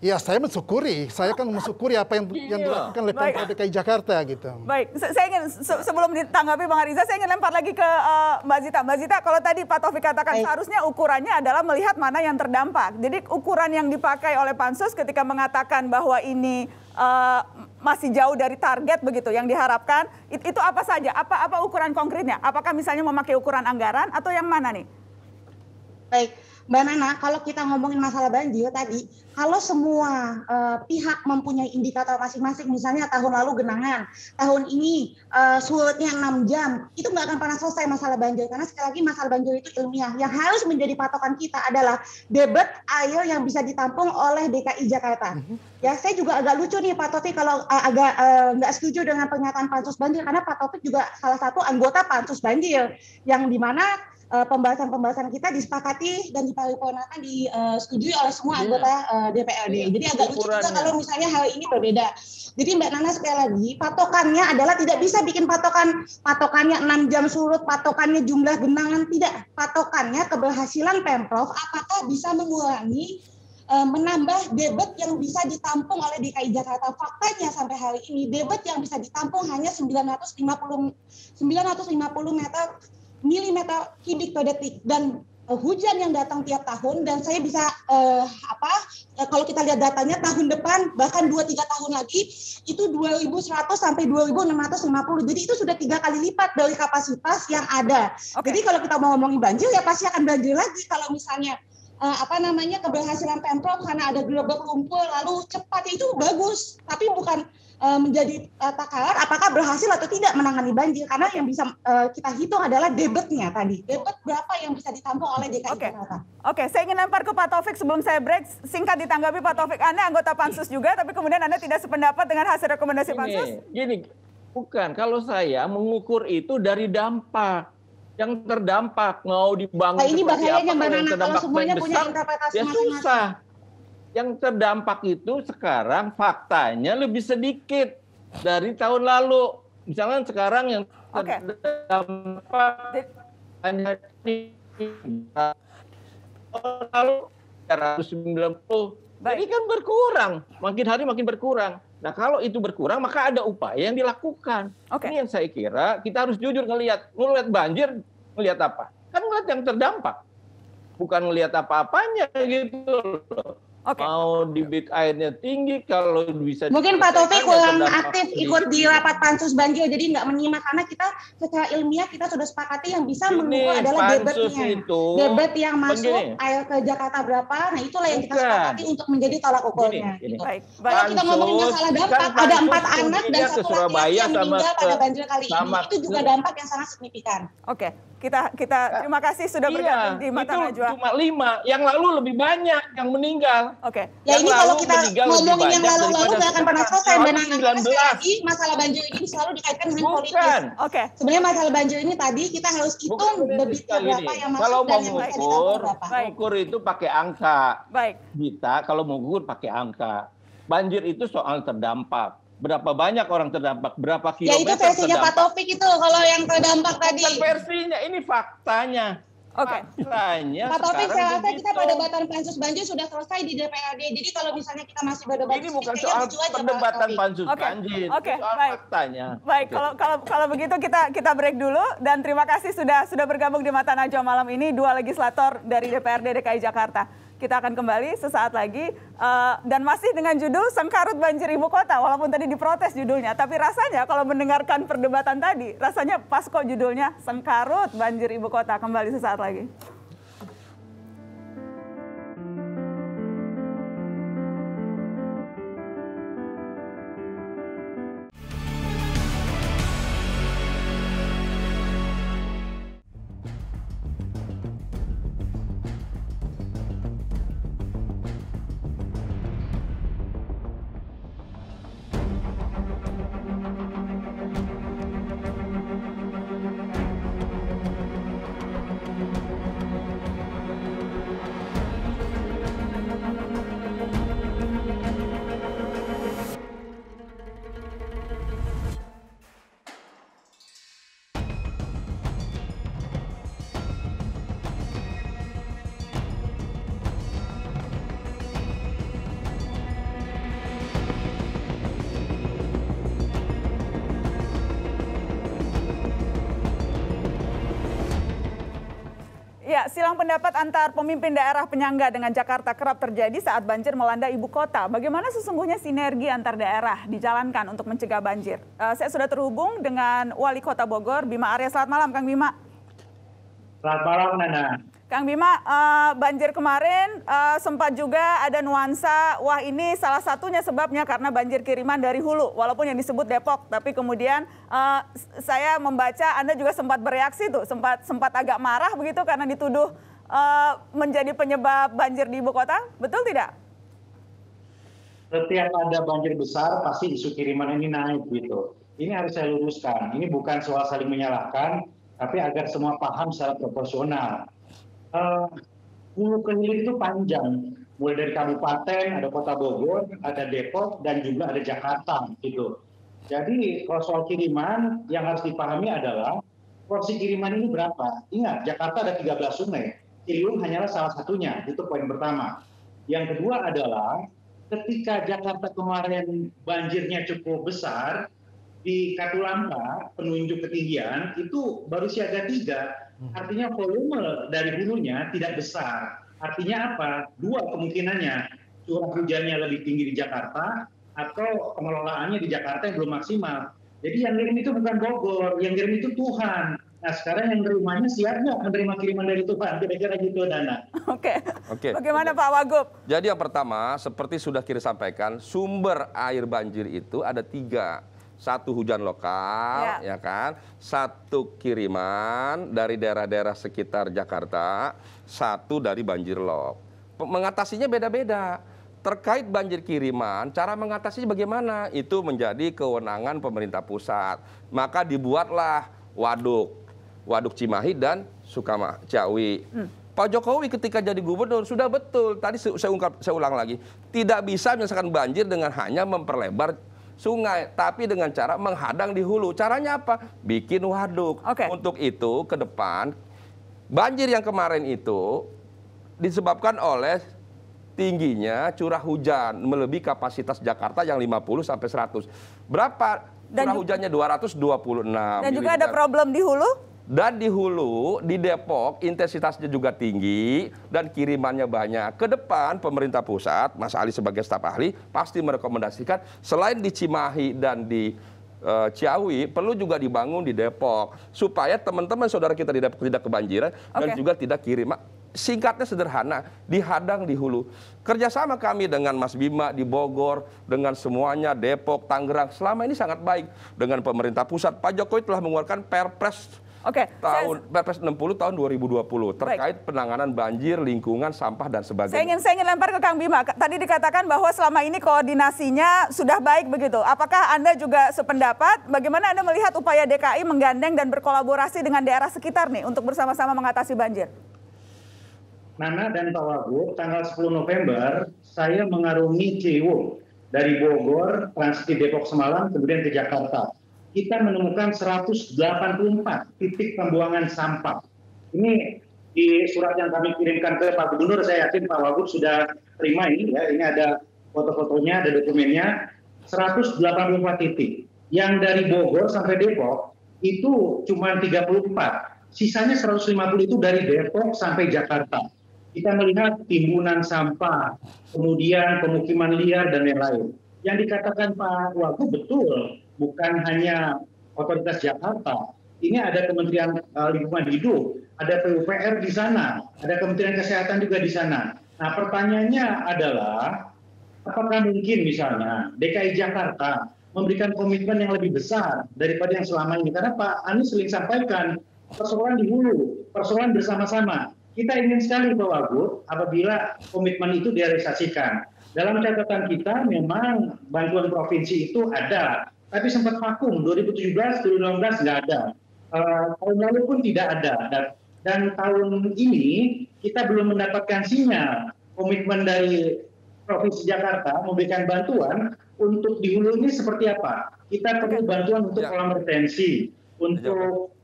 D: Ya, saya mensyukuri. Saya kan mensyukuri apa yang dilakukan oleh Pemprov DKI Jakarta gitu.
A: Baik, saya ingin sebelum ditanggapi Bang Ariza, saya ingin lempar lagi ke Mbak Zita. Mbak Zita, kalau tadi Pak Taufik katakan seharusnya ukurannya adalah melihat mana yang terdampak. Jadi ukuran yang dipakai oleh Pansus ketika mengatakan bahwa ini masih jauh dari target begitu yang diharapkan, itu apa saja? Apa ukuran konkretnya? Apakah misalnya memakai ukuran anggaran atau yang mana nih?
F: Baik, Mbak Nana, kalau kita ngomongin masalah banjir tadi, kalau semua pihak mempunyai indikator masing-masing, misalnya tahun lalu genangan, tahun ini surutnya 6 jam, itu nggak akan pernah selesai masalah banjir. Karena sekali lagi masalah banjir itu ilmiah. Yang harus menjadi patokan kita adalah debit air yang bisa ditampung oleh DKI Jakarta. Ya, saya juga agak lucu nih Pak Taufik kalau agak nggak setuju dengan pernyataan Pansus Banjir, karena Pak Taufik juga salah satu anggota Pansus Banjir, yang dimana pembahasan-pembahasan kita disepakati dan diparipurnakan disetujui oleh semua anggota DPRD. Jadi agak lucu juga kalau misalnya hal ini berbeda. Jadi Mbak Nana sekali lagi, patokannya adalah tidak bisa bikin patokannya 6 jam surut, patokannya jumlah genangan, tidak. Patokannya keberhasilan Pemprov apakah bisa mengurangi menambah debit yang bisa ditampung oleh DKI Jakarta. Faktanya sampai hari ini debit yang bisa ditampung hanya 950 milimeter kubik per detik, dan hujan yang datang tiap tahun, dan saya bisa kalau kita lihat datanya tahun depan bahkan 2-3 tahun lagi itu 2.100 sampai 2.650. Jadi itu sudah 3 kali lipat dari kapasitas yang ada. Jadi kalau kita mau ngomongin banjir ya pasti akan banjir lagi kalau misalnya keberhasilan Pemprov karena ada gelombang lumpur lalu cepat, itu bagus, tapi bukan menjadi takaran apakah berhasil atau tidak menangani banjir, karena yang bisa kita hitung adalah debitnya tadi. Debit berapa yang bisa ditampung oleh DKI Jakarta.
A: Oke, saya ingin lempar ke Pak Taufik sebelum saya break. Singkat ditanggapi Pak Taufik, Anda anggota Pansus juga, tapi kemudian Anda tidak sependapat dengan hasil rekomendasi Pansus?
G: Gini, bukan. Kalau saya mengukur itu dari dampak. Yang terdampak mau dibangun
F: ini bahayanya Mbak Nana kalau semuanya punya
G: besar,
F: interpretasi
G: ya
F: masing-masing.
G: susah. Yang terdampak itu sekarang faktanya lebih sedikit dari tahun lalu. Misalnya sekarang yang terdampak hanya di tahun lalu 390. Jadi kan berkurang, makin hari makin berkurang. Nah kalau itu berkurang maka ada upaya yang dilakukan. Ini yang saya kira kita harus jujur ngelihat banjir, ngelihat apa? Kan ngelihat yang terdampak, bukan ngelihat apa-apanya gitu loh. Mau debit airnya tinggi, kalau bisa
F: mungkin Pak Taufik kurang
G: terdampak
F: aktif ikut di rapat pansus banjir, jadi nggak menyimak, karena kita secara ilmiah kita sudah sepakati yang bisa mengukur adalah debatnya, debat yang masuk air ke Jakarta berapa, nah itulah yang kita sepakati untuk menjadi tolak ukurnya.
A: Baik.
F: Kalau kita ngomongin masalah dampak, ada 4 anak dan 1 laki-laki yang meninggal pada banjir kali ini, itu juga dampak yang sangat signifikan.
A: Oke, kita terima kasih sudah bergabung di Mata Najwa.
G: Cuma 5, yang lalu lebih banyak yang meninggal.
A: Oke.
F: Ya ini kalau kita ngomongin yang lalu-lalu nggak akan pernah selesai, dan sekali lagi masalah banjir ini selalu dikaitkan dengan politis.
A: Oke.
F: Sebenarnya masalah banjir ini tadi kita harus hitung debitnya berapa yang masuk dan yang bisa ditampung berapa.
G: Mengukur itu pakai angka.
A: Baik.
G: Kita kalau mengukur pakai angka. Banjir itu soal terdampak. Berapa banyak orang terdampak, berapa kilometer
F: terdampak. Ya itu versinya
G: terdampak.
F: Pak Taufik itu kalau yang terdampak tadi.
G: Bukan versinya, ini faktanya.
A: Oke.
F: Pak Taufik, saya rasa kita perdebatan pansus banjir sudah selesai di DPRD. Jadi kalau misalnya kita masih berdebat,
G: ini bukan soal perdebatan pansus banjir, soal faktanya.
A: Baik, kalau begitu kita break dulu, dan terima kasih sudah bergabung di Mata Najwa malam ini 2 legislator dari DPRD DKI Jakarta. Kita akan kembali sesaat lagi, dan masih dengan judul Sengkarut Banjir Ibu Kota, walaupun tadi diprotes judulnya, tapi rasanya kalau mendengarkan perdebatan tadi, rasanya pas kok judulnya Sengkarut Banjir Ibu Kota. Kembali sesaat lagi. Ya, silang pendapat antar pemimpin daerah penyangga dengan Jakarta kerap terjadi saat banjir melanda ibu kota. Bagaimana sesungguhnya sinergi antar daerah dijalankan untuk mencegah banjir? Saya sudah terhubung dengan Wali Kota Bogor, Bima Arya. Selamat malam, Kang Bima.
H: Selamat malam, Nana.
A: Kang Bima, banjir kemarin sempat juga ada nuansa, wah ini salah satunya sebabnya karena banjir kiriman dari hulu, walaupun yang disebut Depok, tapi kemudian saya membaca Anda juga sempat bereaksi tuh, sempat agak marah begitu karena dituduh menjadi penyebab banjir di ibu kota, betul tidak?
H: Setiap ada banjir besar, pasti isu kiriman ini naik gitu. Ini harus saya luruskan, ini bukan soal saling menyalahkan, tapi agar semua paham secara proporsional. Hulu ke hilir itu panjang, mulai dari kabupaten, ada Kota Bogor, ada Depok, dan juga ada Jakarta gitu. Jadi kalau soal kiriman yang harus dipahami adalah porsi kiriman ini berapa. Ingat, Jakarta ada 13 sungai, Ciliwung hanyalah salah satunya, itu poin pertama. Yang kedua adalah ketika Jakarta kemarin banjirnya cukup besar, di Katulampa penunjuk ketinggian itu baru siaga 3. Artinya volume dari hulunya tidak besar. Artinya apa? 2 kemungkinannya. Curah hujannya lebih tinggi di Jakarta atau pengelolaannya di Jakarta yang belum maksimal. Jadi yang ngirim itu bukan Bogor, yang ngirim itu Tuhan. Nah sekarang yang nerimanya siap nggak menerima kiriman dari Tuhan? Kira-kira gitu, Dana.
A: Oke. Bagaimana Pak Wagub?
C: Jadi yang pertama, seperti sudah Kiri sampaikan, sumber air banjir itu ada 3. 1 hujan lokal, ya kan? 1 kiriman dari daerah-daerah sekitar Jakarta, 1 dari banjir lop. Mengatasinya beda-beda. Terkait banjir kiriman, cara mengatasinya bagaimana? Itu menjadi kewenangan pemerintah pusat. Maka dibuatlah waduk Cimahi dan Sukamahi. Pak Jokowi ketika jadi gubernur sudah betul. Tadi saya ulang lagi, tidak bisa menyelesaikan banjir dengan hanya memperlebar sungai, tapi dengan cara menghadang di hulu. Caranya apa? Bikin waduk. Untuk itu ke depan banjir yang kemarin itu disebabkan oleh tingginya curah hujan melebihi kapasitas Jakarta yang 50 sampai 100. Berapa curah hujannya? 226.
A: Dan juga ada problem di hulu?
C: Dan di hulu, di Depok, intensitasnya juga tinggi dan kirimannya banyak. Ke depan pemerintah pusat, Mas Ali sebagai staf ahli, pasti merekomendasikan selain di Cimahi dan di Ciawi, perlu juga dibangun di Depok. Supaya teman-teman saudara kita di Depok tidak kebanjiran dan juga tidak kirim. Singkatnya sederhana, dihadang di hulu. Kerjasama kami dengan Mas Bima di Bogor, dengan semuanya, Depok, Tangerang, selama ini sangat baik. Dengan pemerintah pusat, Pak Jokowi telah mengeluarkan Perpres Perpres 60 tahun 2020 terkait penanganan banjir, lingkungan, sampah dan sebagainya.
A: Saya ingin lempar ke Kang Bima. Tadi dikatakan bahwa selama ini koordinasinya sudah baik begitu. Apakah Anda juga sependapat? Bagaimana Anda melihat upaya DKI menggandeng dan berkolaborasi dengan daerah sekitar nih untuk bersama-sama mengatasi banjir?
H: Nana dan Pak Wagub, tanggal 10 November saya mengarungi Ciliwung dari Bogor, transit Depok Semalam, kemudian ke Jakarta. Kita menemukan 184 titik pembuangan sampah. Ini di surat yang kami kirimkan ke Pak Gubernur, saya yakin Pak Wagub sudah terima ini ya. Ini ada foto-fotonya, ada dokumennya. 184 titik. Yang dari Bogor sampai Depok itu cuma 34. Sisanya 150 itu dari Depok sampai Jakarta. Kita melihat timbunan sampah, kemudian pemukiman liar dan lain-lain. Yang dikatakan Pak Wagub betul. Bukan hanya otoritas Jakarta, ini ada Kementerian Lingkungan Hidup, ada PUPR di sana, ada Kementerian Kesehatan juga di sana. Nah, pertanyaannya adalah, apakah mungkin misalnya DKI Jakarta memberikan komitmen yang lebih besar daripada yang selama ini? Karena Pak Anies sering sampaikan, persoalan di hulu, persoalan bersama-sama. Kita ingin sekali Pak Wagub apabila komitmen itu direalisasikan. Dalam catatan kita memang bantuan provinsi itu ada, tapi sempat vakum 2017, 2016 nggak ada. Tahun lalu pun tidak ada. Dan tahun ini kita belum mendapatkan sinyal komitmen dari Provinsi Jakarta memberikan bantuan untuk di hulu ini seperti apa. Kita perlu bantuan untuk kolam retensi, untuk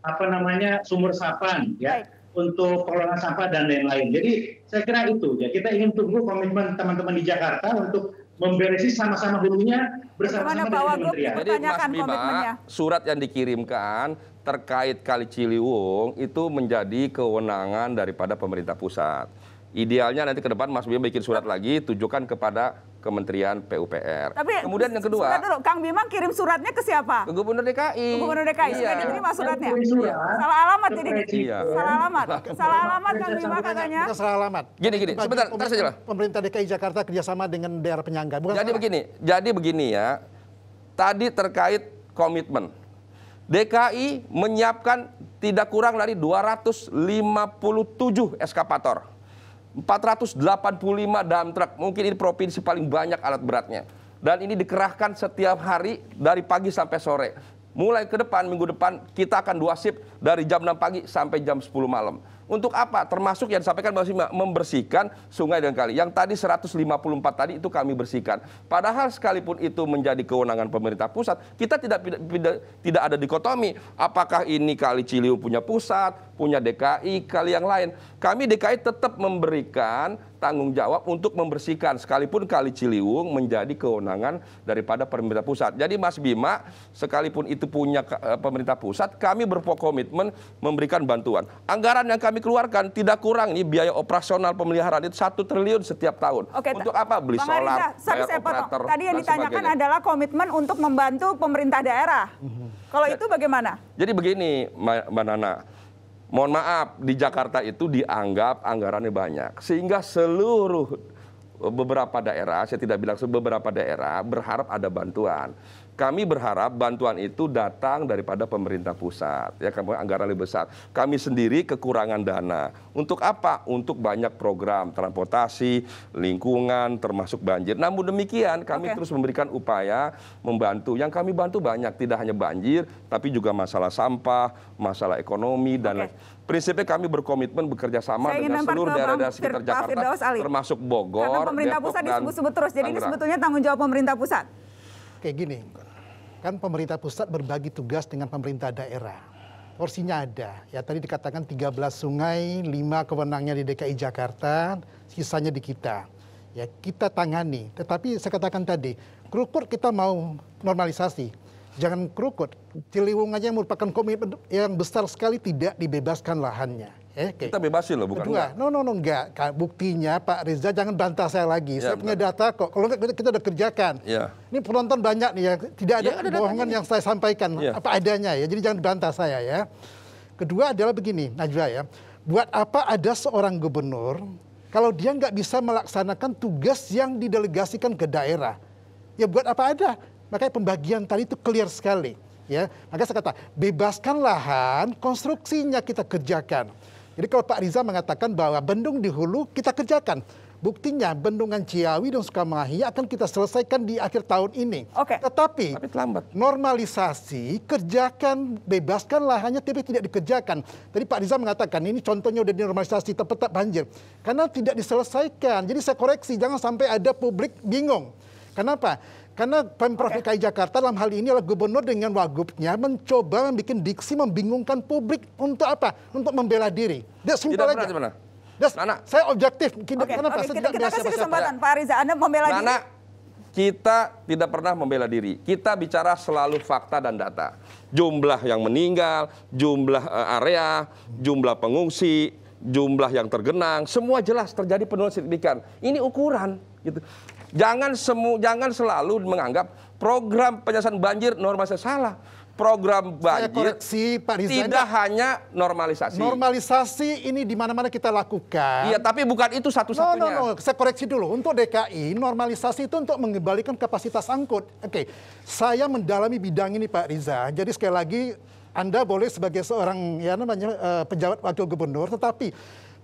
H: sumur sapan, ya, untuk pengelolaan sampah dan lain-lain. Jadi saya kira itu ya, kita ingin tunggu komitmen teman-teman di Jakarta untuk memberesi sama-sama hulunya bersama-sama dengan kementerian.
C: Jadi Mas Bima, surat yang dikirimkan terkait Kali Ciliwung itu menjadi kewenangan daripada pemerintah pusat. Idealnya nanti ke depan Mas Bima bikin surat lagi, tujukan kepada Kementerian PUPR.
A: Tapi
C: kemudian yang kedua,
A: dulu, Kang Bima kirim suratnya ke siapa?
C: Ke Gubernur DKI.
A: Ke Gubernur DKI. Sudah diterima suratnya. Salah alamat jadi. Salah alamat. Salah alamat Kang Bima katanya.
D: Bukan salah alamat.
C: Gini, sebentar saja lah.
D: Pemerintah DKI Jakarta kerjasama dengan daerah penyangga.
C: Jadi begini ya. Tadi terkait komitmen. DKI menyiapkan tidak kurang dari 257 eskavator. 485 dump truck, mungkin ini provinsi paling banyak alat beratnya. Dan ini dikerahkan setiap hari dari pagi sampai sore. Mulai ke depan, minggu depan, kita akan 2 shift dari jam 6 pagi sampai jam 10 malam. Untuk apa? Termasuk yang disampaikan Mas Bima, membersihkan sungai dan kali. Yang tadi 154 tadi itu kami bersihkan. Padahal sekalipun itu menjadi kewenangan pemerintah pusat, kita tidak ada dikotomi. Apakah ini Kali Ciliwung punya pusat, punya DKI, kali yang lain. Kami DKI tetap memberikan tanggung jawab untuk membersihkan. Sekalipun Kali Ciliwung menjadi kewenangan daripada pemerintah pusat. Jadi Mas Bima, sekalipun itu punya pemerintah pusat, kami berkomitmen memberikan bantuan. Anggaran yang kami keluarkan tidak kurang nih biaya operasional pemeliharaan itu 1 triliun setiap tahun. Untuk apa? Beli solar, bayar operator.
A: Tadi yang ditanyakan adalah komitmen untuk membantu pemerintah daerah. Kalau itu bagaimana?
C: Jadi begini Mbak Nana, mohon maaf di Jakarta itu dianggap anggarannya banyak. Sehingga seluruh beberapa daerah, saya tidak bilang beberapa daerah berharap ada bantuan. Kami berharap bantuan itu datang daripada pemerintah pusat, ya, kami anggaran lebih besar. Kami sendiri kekurangan dana. Untuk apa? Untuk banyak program transportasi, lingkungan, termasuk banjir. Namun demikian, kami terus memberikan upaya membantu. Yang kami bantu banyak, tidak hanya banjir, tapi juga masalah sampah, masalah ekonomi dan lain. Prinsipnya kami berkomitmen bekerja sama dengan seluruh daerah sekitar Jakarta, termasuk Bogor,
A: karena pemerintah pusat disebut-sebut terus. Jadi ini sebetulnya tanggung jawab pemerintah pusat.
D: Kayak gini, kan pemerintah pusat berbagi tugas dengan pemerintah daerah. Porsinya ada. Ya tadi dikatakan 13 sungai, 5 kewenangannya di DKI Jakarta, sisanya di kita. Ya kita tangani. Tetapi saya katakan tadi, Krukut kita mau normalisasi. jangan kerukut. Ciliwung aja yang merupakan komitmen yang besar sekali tidak dibebaskan lahannya.
C: Kita bebasin loh, bukan?
D: Kedua, enggak. Buktinya Pak Riza, jangan bantah saya lagi. Saya punya data kok. Kalau enggak kita udah kerjakan. Ini penonton banyak nih ya. Tidak ada bohongan yang saya sampaikan apa adanya ya. Jadi jangan bantah saya ya. Kedua adalah begini, Najwa ya. Buat apa ada seorang gubernur kalau dia nggak bisa melaksanakan tugas yang didelegasikan ke daerah? Ya buat apa ada? Makanya pembagian tadi itu clear sekali. Ya, maka saya kata bebaskan lahan, konstruksinya kita kerjakan. Jadi kalau Pak Riza mengatakan bahwa bendung di hulu kita kerjakan, buktinya bendungan Ciawi dan Sukamahi akan kita selesaikan di akhir tahun ini. Tetapi normalisasi kerjakan, bebaskan lahannya, tapi tidak dikerjakan. Tadi Pak Riza mengatakan ini contohnya udah dinormalisasi tetap banjir karena tidak diselesaikan. Jadi saya koreksi, jangan sampai ada publik bingung. Kenapa? Karena Pemprov DKI Jakarta dalam hal ini adalah gubernur dengan wagubnya mencoba membuat diksi membingungkan publik untuk apa? Untuk membela diri. Dia simpel aja. Saya objektif. Kenapa?
A: Kita kasih kesempatan Pak Riza, Anda membela diri.
C: Kita tidak pernah membela diri. Kita bicara selalu fakta dan data. Jumlah yang meninggal, jumlah area, jumlah pengungsi, jumlah yang tergenang, semua jelas terjadi penurunan signifikan. Ini ukuran gitu. Jangan selalu menganggap program penyelesaian banjir normalisasi salah. Program banjir
D: Pak Riza,
C: tidak hanya normalisasi.
D: Normalisasi ini di mana-mana kita lakukan.
C: Iya, tapi bukan itu satu-satunya.
D: Saya koreksi dulu. Untuk DKI, normalisasi itu untuk mengembalikan kapasitas angkut. Saya mendalami bidang ini Pak Riza. Jadi sekali lagi, Anda boleh sebagai seorang pejabat wakil gubernur, tetapi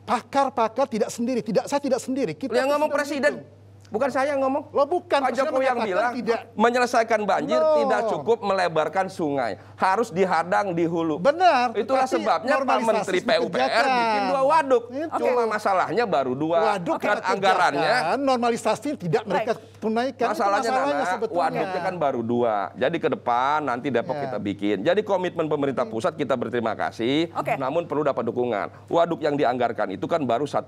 D: pakar-pakar tidak sendiri. Saya tidak sendiri.
C: Yang ngomong presiden. Bukan saya yang ngomong.
D: Bukan.
C: Pak Jokowi yang bilang menyelesaikan banjir tidak cukup melebarkan sungai. Harus dihadang di hulu.
D: Benar.
C: Itulah sebabnya Pak Menteri PUPR bikin 2 waduk. Cuma masalahnya baru 2. Dan anggarannya.
D: Normalisasi tidak mereka tunaikan.
C: Masalahnya waduknya kan baru 2. Jadi ke depan nanti Depok kita bikin. Jadi komitmen pemerintah pusat kita berterima kasih. Namun perlu dapat dukungan. Waduk yang dianggarkan itu kan baru 1,3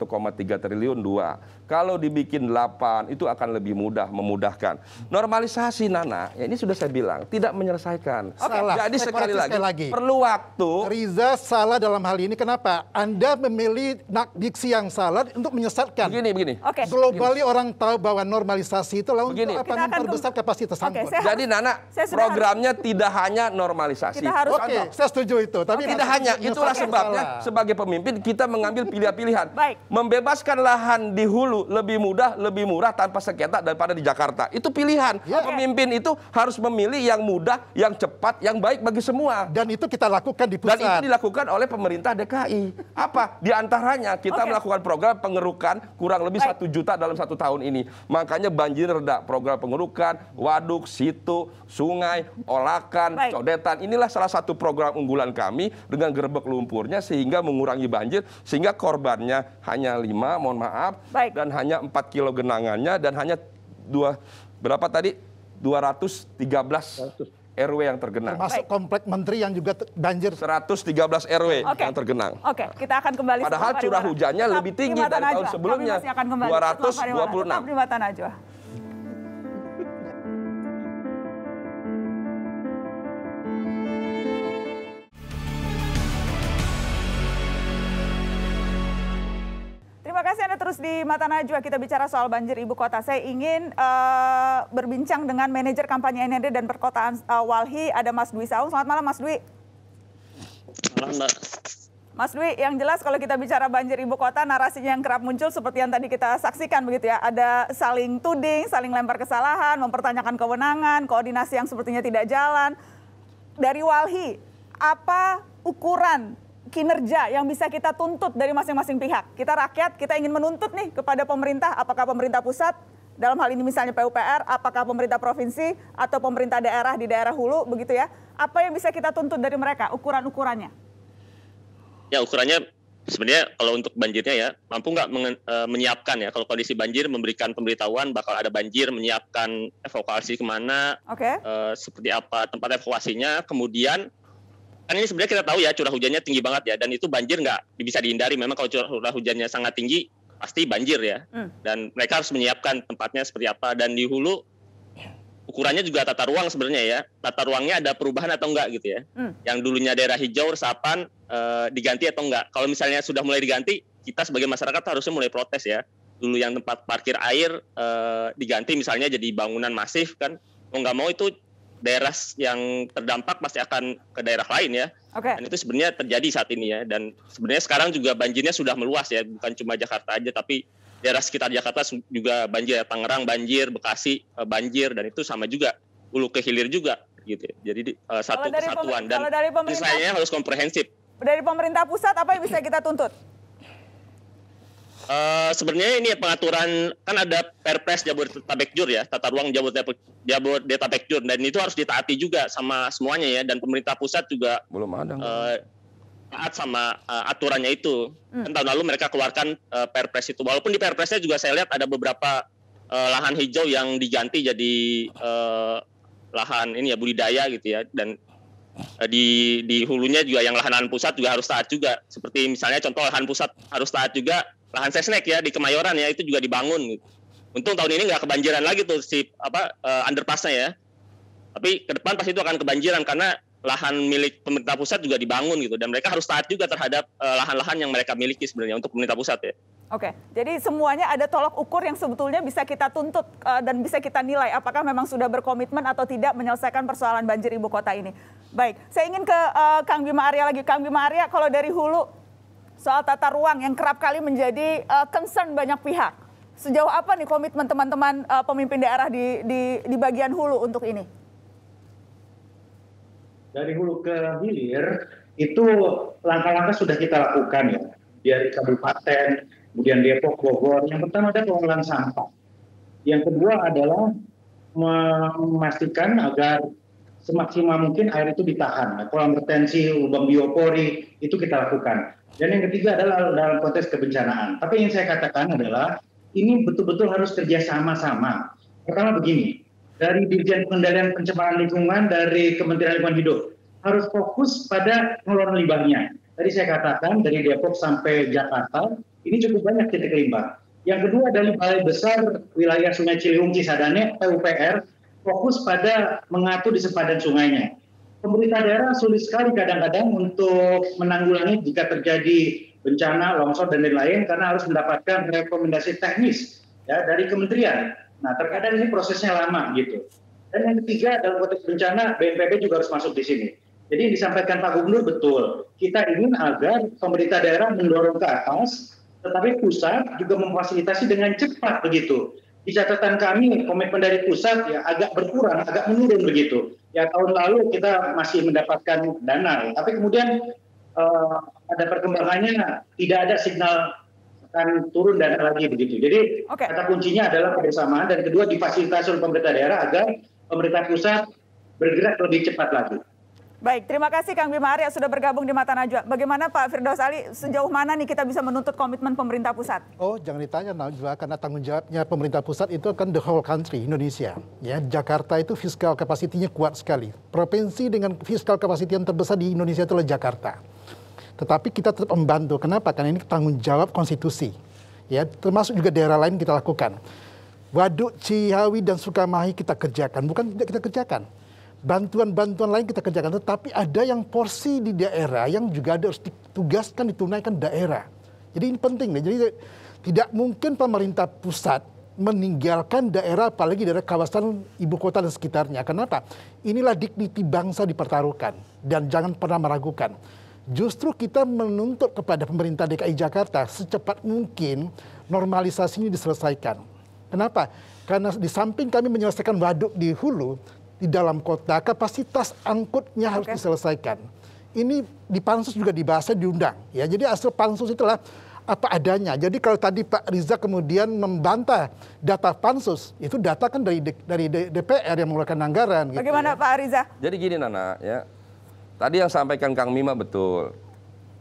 C: triliun 2. Kalau dibikin 8 itu akan lebih memudahkan. Normalisasi Nana, ya ini sudah saya bilang, tidak menyelesaikan. Jadi sekali lagi, perlu waktu.
D: Riza salah dalam hal ini, kenapa? Anda memilih diksi yang salah untuk menyesatkan.
C: Begini.
D: Globally orang tahu bahwa normalisasi itu untuk apa? Memperbesar kapasitas angkut.
C: Jadi Nana, programnya tidak hanya normalisasi.
D: Saya setuju itu. Tapi
C: tidak hanya, itulah sebabnya sebagai pemimpin kita mengambil pilihan-pilihan. Membebaskan lahan di hulu lebih mudah, lebih murah, tanpa sengketa daripada di Jakarta. Itu pilihan. Pemimpin itu harus memilih yang mudah, yang cepat, yang baik bagi semua.
D: Dan itu kita lakukan di pusat.
C: Dan itu dilakukan oleh pemerintah DKI. Apa? Di antaranya kita melakukan program pengerukan kurang lebih 1 juta dalam 1 tahun ini. Makanya banjir reda. Program pengerukan, waduk, situ, sungai, olakan, codetan. Inilah salah satu program unggulan kami dengan gerbek lumpurnya sehingga mengurangi banjir. Sehingga korbannya hanya 5, mohon maaf. Dan hanya 4 kilo genangannya. Dan hanya 213 RW yang tergenang.
D: Termasuk komplek menteri yang juga banjir.
C: 113 RW yang tergenang.
A: Kita akan kembali.
C: Padahal curah hujannya lebih tinggi dari tahun sebelumnya. 226.
A: Tetap di Mata Najwa. Terima kasih Anda terus di Mata Najwa. Kita bicara soal banjir ibu kota. Saya ingin berbincang dengan manajer kampanye NND dan perkotaan Walhi, ada Mas Dwi Saung. Selamat malam Mas Dwi.
I: Malam Mbak.
A: Mas Dwi, yang jelas kalau kita bicara banjir ibu kota, narasinya yang kerap muncul seperti yang tadi kita saksikan begitu ya. Ada saling tuding, saling lempar kesalahan, mempertanyakan kewenangan, koordinasi yang sepertinya tidak jalan. Dari Walhi, apa ukuran kinerja yang bisa kita tuntut dari masing-masing pihak? Kita rakyat, kita ingin menuntut nih kepada pemerintah, apakah pemerintah pusat, dalam hal ini misalnya PUPR, apakah pemerintah provinsi, atau pemerintah daerah di daerah hulu, begitu ya. Apa yang bisa kita tuntut dari mereka, ukuran-ukurannya?
I: Ya, ukurannya sebenarnya kalau untuk banjirnya ya, mampu nggak menyiapkan ya, kalau kondisi banjir memberikan pemberitahuan bakal ada banjir, menyiapkan evakuasi kemana, seperti apa tempat evakuasinya, kemudian kan ini sebenarnya kita tahu ya curah hujannya tinggi banget ya, dan itu banjir nggak bisa dihindari. Memang kalau curah hujannya sangat tinggi pasti banjir ya. Dan mereka harus menyiapkan tempatnya seperti apa. Dan di hulu ukurannya juga tata ruang sebenarnya ya. Tata ruangnya ada perubahan atau enggak gitu ya. Yang dulunya daerah hijau, resapan, diganti atau enggak. Kalau misalnya sudah mulai diganti, kita sebagai masyarakat harusnya mulai protes ya. Dulu yang tempat parkir air diganti misalnya jadi bangunan masif kan. Mau nggak mau itu daerah yang terdampak pasti akan ke daerah lain ya. Dan itu sebenarnya terjadi saat ini ya. Dan sebenarnya sekarang juga banjirnya sudah meluas ya. Bukan cuma Jakarta aja, tapi daerah sekitar Jakarta juga banjir. Tangerang banjir, Bekasi banjir, dan itu sama juga. Hulu ke hilir juga gitu. Jadi satu kesatuan dan misalnya harus komprehensif.
A: Dari pemerintah pusat apa yang bisa kita tuntut?
I: Sebenarnya ini pengaturan kan ada Perpres Jabodetabekjur ya, tata ruang Jabodetabekjur, dan itu harus ditaati juga sama semuanya ya, dan pemerintah pusat juga
C: belum ada
I: taat sama aturannya itu. Kan tahun lalu mereka keluarkan Perpres itu, walaupun di Perpresnya juga saya lihat ada beberapa lahan hijau yang diganti jadi lahan ini ya budidaya gitu ya, dan di hulunya juga yang lahan pusat juga harus taat juga, seperti misalnya contoh lahan pusat harus taat juga. Lahan Sesnek ya di Kemayoran ya itu juga dibangun gitu. Untung tahun ini nggak kebanjiran lagi tuh underpassnya ya. Tapi ke depan pasti itu akan kebanjiran karena lahan milik pemerintah pusat juga dibangun gitu, dan mereka harus taat juga terhadap lahan-lahan yang mereka miliki sebenarnya untuk pemerintah pusat ya.
A: Oke, jadi semuanya ada tolak ukur yang sebetulnya bisa kita tuntut dan bisa kita nilai apakah memang sudah berkomitmen atau tidak menyelesaikan persoalan banjir ibu kota ini. Baik, saya ingin ke Kang Bima Arya lagi. Kang Bima Arya, kalau dari hulu soal tata ruang yang kerap kali menjadi concern banyak pihak. Sejauh apa nih komitmen teman-teman pemimpin daerah di bagian hulu untuk ini?
H: Dari hulu ke hilir, itu langkah-langkah sudah kita lakukan ya. Dari kabupaten, kemudian Depok, Bogor. Yang pertama ada pengelolaan sampah. Yang kedua adalah memastikan agar semaksimal mungkin air itu ditahan. Kolam retensi, lubang biopori, itu kita lakukan. Dan yang ketiga adalah dalam konteks kebencanaan. Tapi yang saya katakan adalah ini betul-betul harus kerja sama-sama. Pertama begini, dari Dirjen Pengendalian Pencemaran Lingkungan dari Kementerian Lingkungan Hidup harus fokus pada pengelolaan limbahnya. Tadi saya katakan dari Depok sampai Jakarta ini cukup banyak titik limbah. Yang kedua adalah Balai Besar Wilayah Sungai Ciliwung Cisadane (PUPR) fokus pada mengatur di sepadan sungainya. Pemerintah daerah sulit sekali kadang-kadang untuk menanggulangi jika terjadi bencana, longsor, dan lain-lain karena harus mendapatkan rekomendasi teknis ya, dari kementerian. Nah, terkadang ini prosesnya lama gitu. Dan yang ketiga, dalam konteks bencana, BNPB juga harus masuk di sini. Jadi yang disampaikan Pak Gubernur betul. Kita ingin agar pemerintah daerah mendorong ke atas, tetapi pusat juga memfasilitasi dengan cepat begitu. Di catatan kami, komitmen dari pusat ya agak berkurang, agak menurun begitu. Ya tahun lalu kita masih mendapatkan dana, tapi kemudian ada perkembangannya tidak ada signal akan turun dana lagi begitu. Jadi kata kuncinya adalah kebersamaan, dan kedua difasilitasi oleh pemerintah daerah agar pemerintah pusat bergerak lebih cepat lagi.
A: Baik, terima kasih Kang Bima Arya sudah bergabung di Mata Najwa. Bagaimana Pak Firdaus Ali, sejauh mana nih kita bisa menuntut komitmen pemerintah pusat?
D: Oh, jangan ditanya Najwa, karena tanggung jawabnya pemerintah pusat itu kan the whole country, Indonesia. Ya, Jakarta itu fiskal kapasitinya kuat sekali. Provinsi dengan fiskal kapasiti yang terbesar di Indonesia itu adalah Jakarta. Tetapi kita tetap membantu. Kenapa? Karena ini tanggung jawab konstitusi. Ya, termasuk juga daerah lain kita lakukan. Waduk, Ciawi, dan Sukamahi kita kerjakan, bukan tidak kita kerjakan. Bantuan-bantuan lain kita kerjakan, tetapi ada yang porsi di daerah yang juga harus ditugaskan, ditunaikan daerah. Jadi ini penting nih. Jadi tidak mungkin pemerintah pusat meninggalkan daerah, apalagi daerah kawasan ibu kota dan sekitarnya. Kenapa? Inilah dignity bangsa dipertaruhkan, dan jangan pernah meragukan. Justru kita menuntut kepada pemerintah DKI Jakarta secepat mungkin normalisasi ini diselesaikan. Kenapa? Karena di samping kami menyelesaikan waduk di hulu, di dalam kota, kapasitas angkutnya harus diselesaikan. Ini di Pansus juga dibahas, diundang. Ya, jadi hasil Pansus itulah apa adanya. Jadi kalau tadi Pak Riza kemudian membantah data Pansus, itu data kan dari DPR yang mengeluarkan anggaran.
A: Bagaimana
D: gitu,
A: Pak Riza?
C: Jadi gini Nana, ya. Tadi yang sampaikan Kang Bima betul.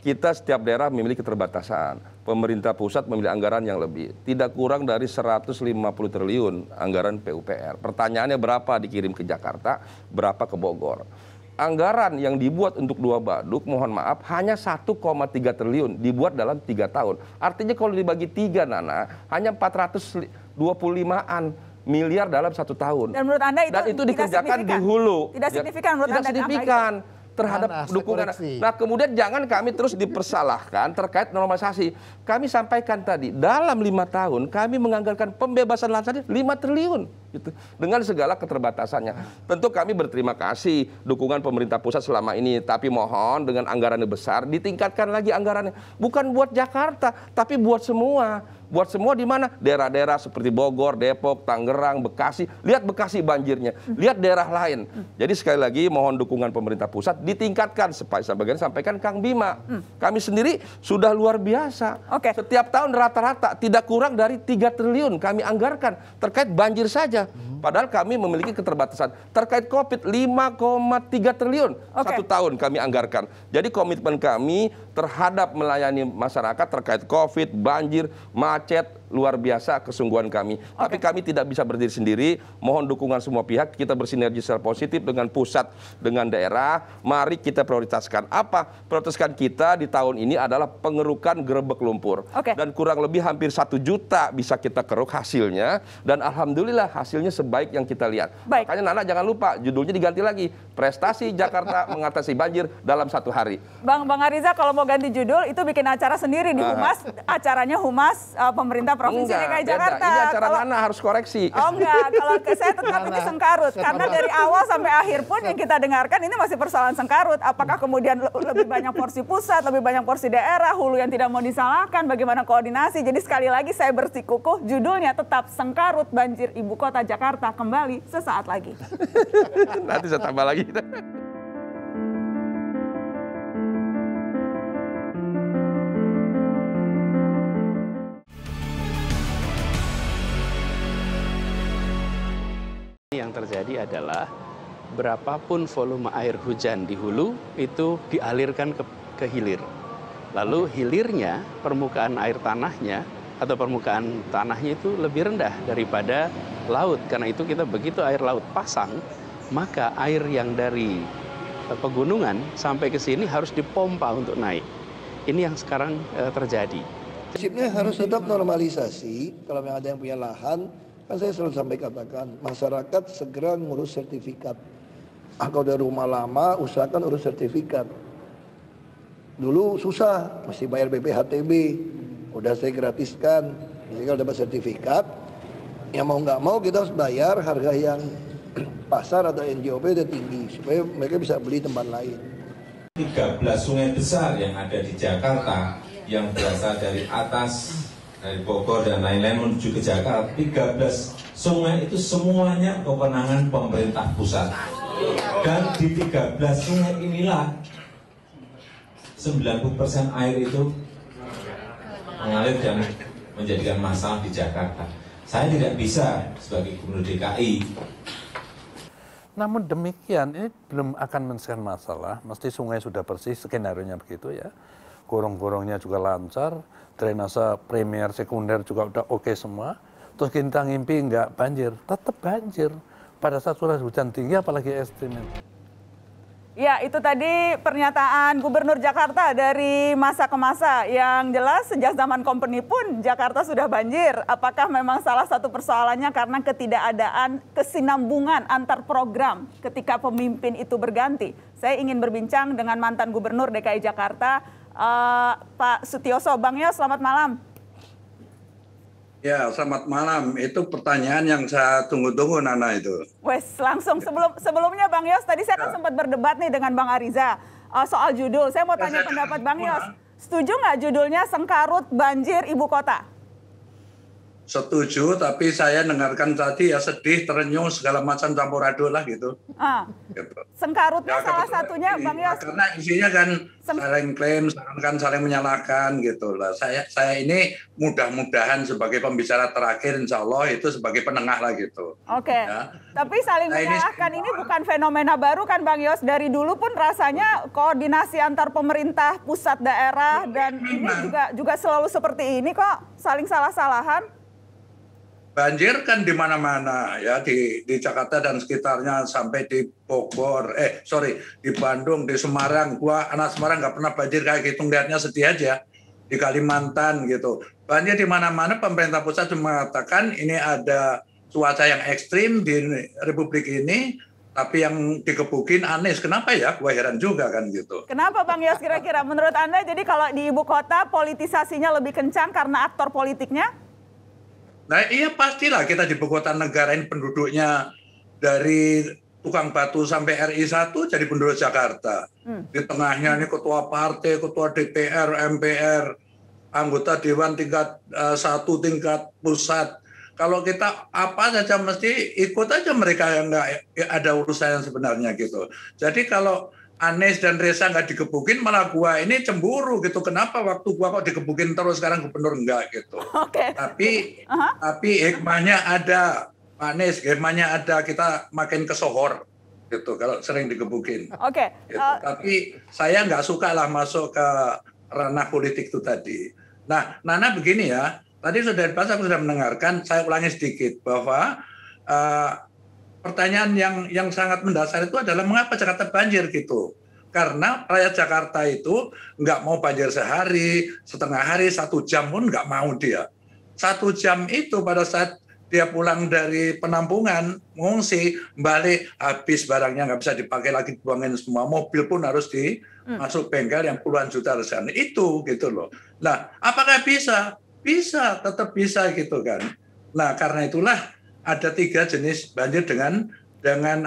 C: Kita setiap daerah memiliki keterbatasan. Pemerintah pusat memiliki anggaran yang lebih. Tidak kurang dari 150 triliun anggaran PUPR. Pertanyaannya berapa dikirim ke Jakarta, berapa ke Bogor. Anggaran yang dibuat untuk 2 waduk, mohon maaf, hanya 1,3 triliun dibuat dalam 3 tahun. Artinya kalau dibagi 3, Nana, hanya 425-an miliar dalam 1 tahun.
A: Dan menurut Anda itu
C: dikerjakan di hulu.
A: Tidak signifikan menurut Anda?
C: Tidak signifikan terhadap dukungan. Nah, kemudian jangan kami terus dipersalahkan terkait normalisasi. Kami sampaikan tadi, dalam 5 tahun kami menganggarkan pembebasan lahan saja 5 triliun. Gitu. Dengan segala keterbatasannya. Tentu kami berterima kasih dukungan pemerintah pusat selama ini. Tapi mohon dengan anggaran yang besar, ditingkatkan lagi anggarannya. Bukan buat Jakarta, tapi buat semua. Buat semua di mana? Daerah-daerah seperti Bogor, Depok, Tangerang, Bekasi. Lihat Bekasi banjirnya. Lihat daerah lain. Jadi sekali lagi mohon dukungan pemerintah pusat ditingkatkan. Sampaikan Kang Bima. Kami sendiri sudah luar biasa. Setiap tahun rata-rata tidak kurang dari 3 triliun kami anggarkan terkait banjir saja. Padahal kami memiliki keterbatasan. Terkait COVID 5,3 triliun 1 tahun kami anggarkan. Jadi komitmen kami terhadap melayani masyarakat terkait COVID, banjir, macet, luar biasa kesungguhan kami. Tapi kami tidak bisa berdiri sendiri. Mohon dukungan semua pihak. Kita bersinergi secara positif dengan pusat, dengan daerah. Mari kita prioritaskan. Apa? Prioritaskan kita di tahun ini adalah pengerukan gerebek lumpur. Dan kurang lebih hampir 1 juta bisa kita keruk hasilnya. Dan alhamdulillah hasilnya sebaik yang kita lihat. Makanya Nana jangan lupa judulnya diganti lagi. Prestasi Jakarta mengatasi banjir dalam 1 hari.
A: Bang Ariza kalau mau ganti judul itu bikin acara sendiri di Humas. Acaranya Humas pemerintah Provinsi DKI Jakarta.
C: Ini acara Nana harus koreksi.
A: Oh enggak, kalau saya tetap ini sengkarut. Karena dari awal sampai akhir pun yang kita dengarkan ini masih persoalan sengkarut. Apakah kemudian lebih banyak porsi pusat, lebih banyak porsi daerah, hulu yang tidak mau disalahkan, bagaimana koordinasi. Jadi sekali lagi saya bersikukuh, judulnya tetap Sengkarut Banjir Ibu Kota Jakarta kembali sesaat lagi.
C: Nanti saya tambah lagi.
J: Yang terjadi adalah berapapun volume air hujan di hulu itu dialirkan ke hilir. Lalu hilirnya, permukaan air tanahnya atau permukaan tanahnya itu lebih rendah daripada laut. Karena itu kita begitu air laut pasang, maka air yang dari pegunungan sampai ke sini harus dipompa untuk naik. Ini yang sekarang terjadi.
K: Prinsipnya harus tetap normalisasi. Kalau ada yang punya lahan, kan saya selalu sampai katakan, masyarakat segera ngurus sertifikat. Kalau udah rumah lama, usahakan urus sertifikat. Dulu susah, mesti bayar BPHTB. Udah saya gratiskan. Jadi kalau dapat sertifikat, ya mau nggak mau kita harus bayar harga yang pasar atau NJOP udah tinggi, supaya mereka bisa beli tempat lain.
L: 13 sungai besar yang ada di Jakarta, yang berasal dari atas, dari Bogor dan lain-lain menuju ke Jakarta, 13 sungai itu semuanya kewenangan pemerintah pusat. Dan di 13 sungai inilah 90% air itu mengalir dan menjadikan masalah di Jakarta. Saya tidak bisa sebagai Gubernur DKI.
M: Namun demikian ini belum akan menyelesaikan masalah. Mesti sungai sudah bersih, skenario-nya begitu ya. Gorong-gorongnya juga lancar, drainase primer, sekunder juga udah oke semua. Terus kita ngimpi nggak banjir, tetap banjir. Pada saat curah hujan tinggi apalagi ekstrim.
A: Ya, itu tadi pernyataan Gubernur Jakarta dari masa ke masa. Yang jelas sejak zaman company pun Jakarta sudah banjir. Apakah memang salah satu persoalannya karena ketidakadaan kesinambungan antar program ketika pemimpin itu berganti? Saya ingin berbincang dengan mantan Gubernur DKI Jakarta, Pak Sutioso. Bang Yos, selamat malam.
N: Ya, selamat malam. Itu pertanyaan yang saya tunggu-tunggu, Nana itu.
A: Wes, langsung sebelumnya Bang Yos, tadi saya kan sempat berdebat nih dengan Bang Ariza soal judul. Saya mau tanya pendapat Bang Yos. Setuju nggak judulnya Sengkarut Banjir Ibu Kota?
N: Setuju, tapi saya dengarkan tadi ya sedih, terenyuh, segala macam campur aduk lah gitu.
A: Gitu. Sengkarutnya ya, salah satunya Bang Yos.
N: Karena isinya kan saling klaim, saling menyalahkan gitu lah. Saya ini mudah-mudahan sebagai pembicara terakhir, insya Allah itu sebagai penengah lah gitu.
A: Oke, ya. Tapi saling menyalahkan ini bukan fenomena baru kan Bang Yos? Dari dulu pun rasanya koordinasi antar pemerintah, pusat, daerah, dan ini juga selalu seperti ini kok, saling salah-salahan.
N: Banjir kan di mana-mana ya, di Jakarta dan sekitarnya, sampai di Bogor, di Bandung, di Semarang. Gua anak Semarang nggak pernah banjir kayak gitu, lihatnya sedih aja. Di Kalimantan gitu. Banjir di mana-mana, pemerintah pusat mengatakan ini ada cuaca yang ekstrim di Republik ini, tapi yang dikebukin Anies. Kenapa ya? Gua heran juga kan gitu.
A: Kenapa Bang Yos kira-kira? Menurut Anda jadi kalau di ibu kota politisasinya lebih kencang karena aktor politiknya?
N: Nah iya pastilah, kita di ibu kota negara ini penduduknya dari tukang batu sampai RI 1 jadi penduduk Jakarta. Di tengahnya ini ketua partai, ketua DPR, MPR, anggota Dewan tingkat 1, tingkat pusat. Kalau kita apa saja mesti ikut aja mereka yang nggak ada urusan yang sebenarnya gitu. Jadi kalau Anies dan Reza nggak dikebukin, malah gua ini cemburu gitu. Kenapa waktu gua kok dikebukin terus, sekarang gubernur enggak gitu. Tapi hikmahnya ada, Pak Anies, hikmahnya ada, kita makin kesohor gitu kalau sering dikebukin. Gitu. Tapi saya nggak suka lah masuk ke ranah politik itu tadi. Nah, Nana begini ya. Tadi sudah dibahas, aku sudah mendengarkan, saya ulangi sedikit bahwa pertanyaan yang sangat mendasar itu adalah mengapa Jakarta banjir gitu. Karena rakyat Jakarta itu nggak mau banjir sehari, setengah hari, 1 jam pun nggak mau dia. 1 jam itu pada saat dia pulang dari penampungan, mengungsi, balik, habis barangnya nggak bisa dipakai lagi, buangin semua. Mobil pun harus masuk bengkel yang puluhan juta harganya. Itu gitu loh. Nah, apakah bisa? Bisa, tetap bisa gitu kan. Nah, karena itulah ada 3 jenis banjir dengan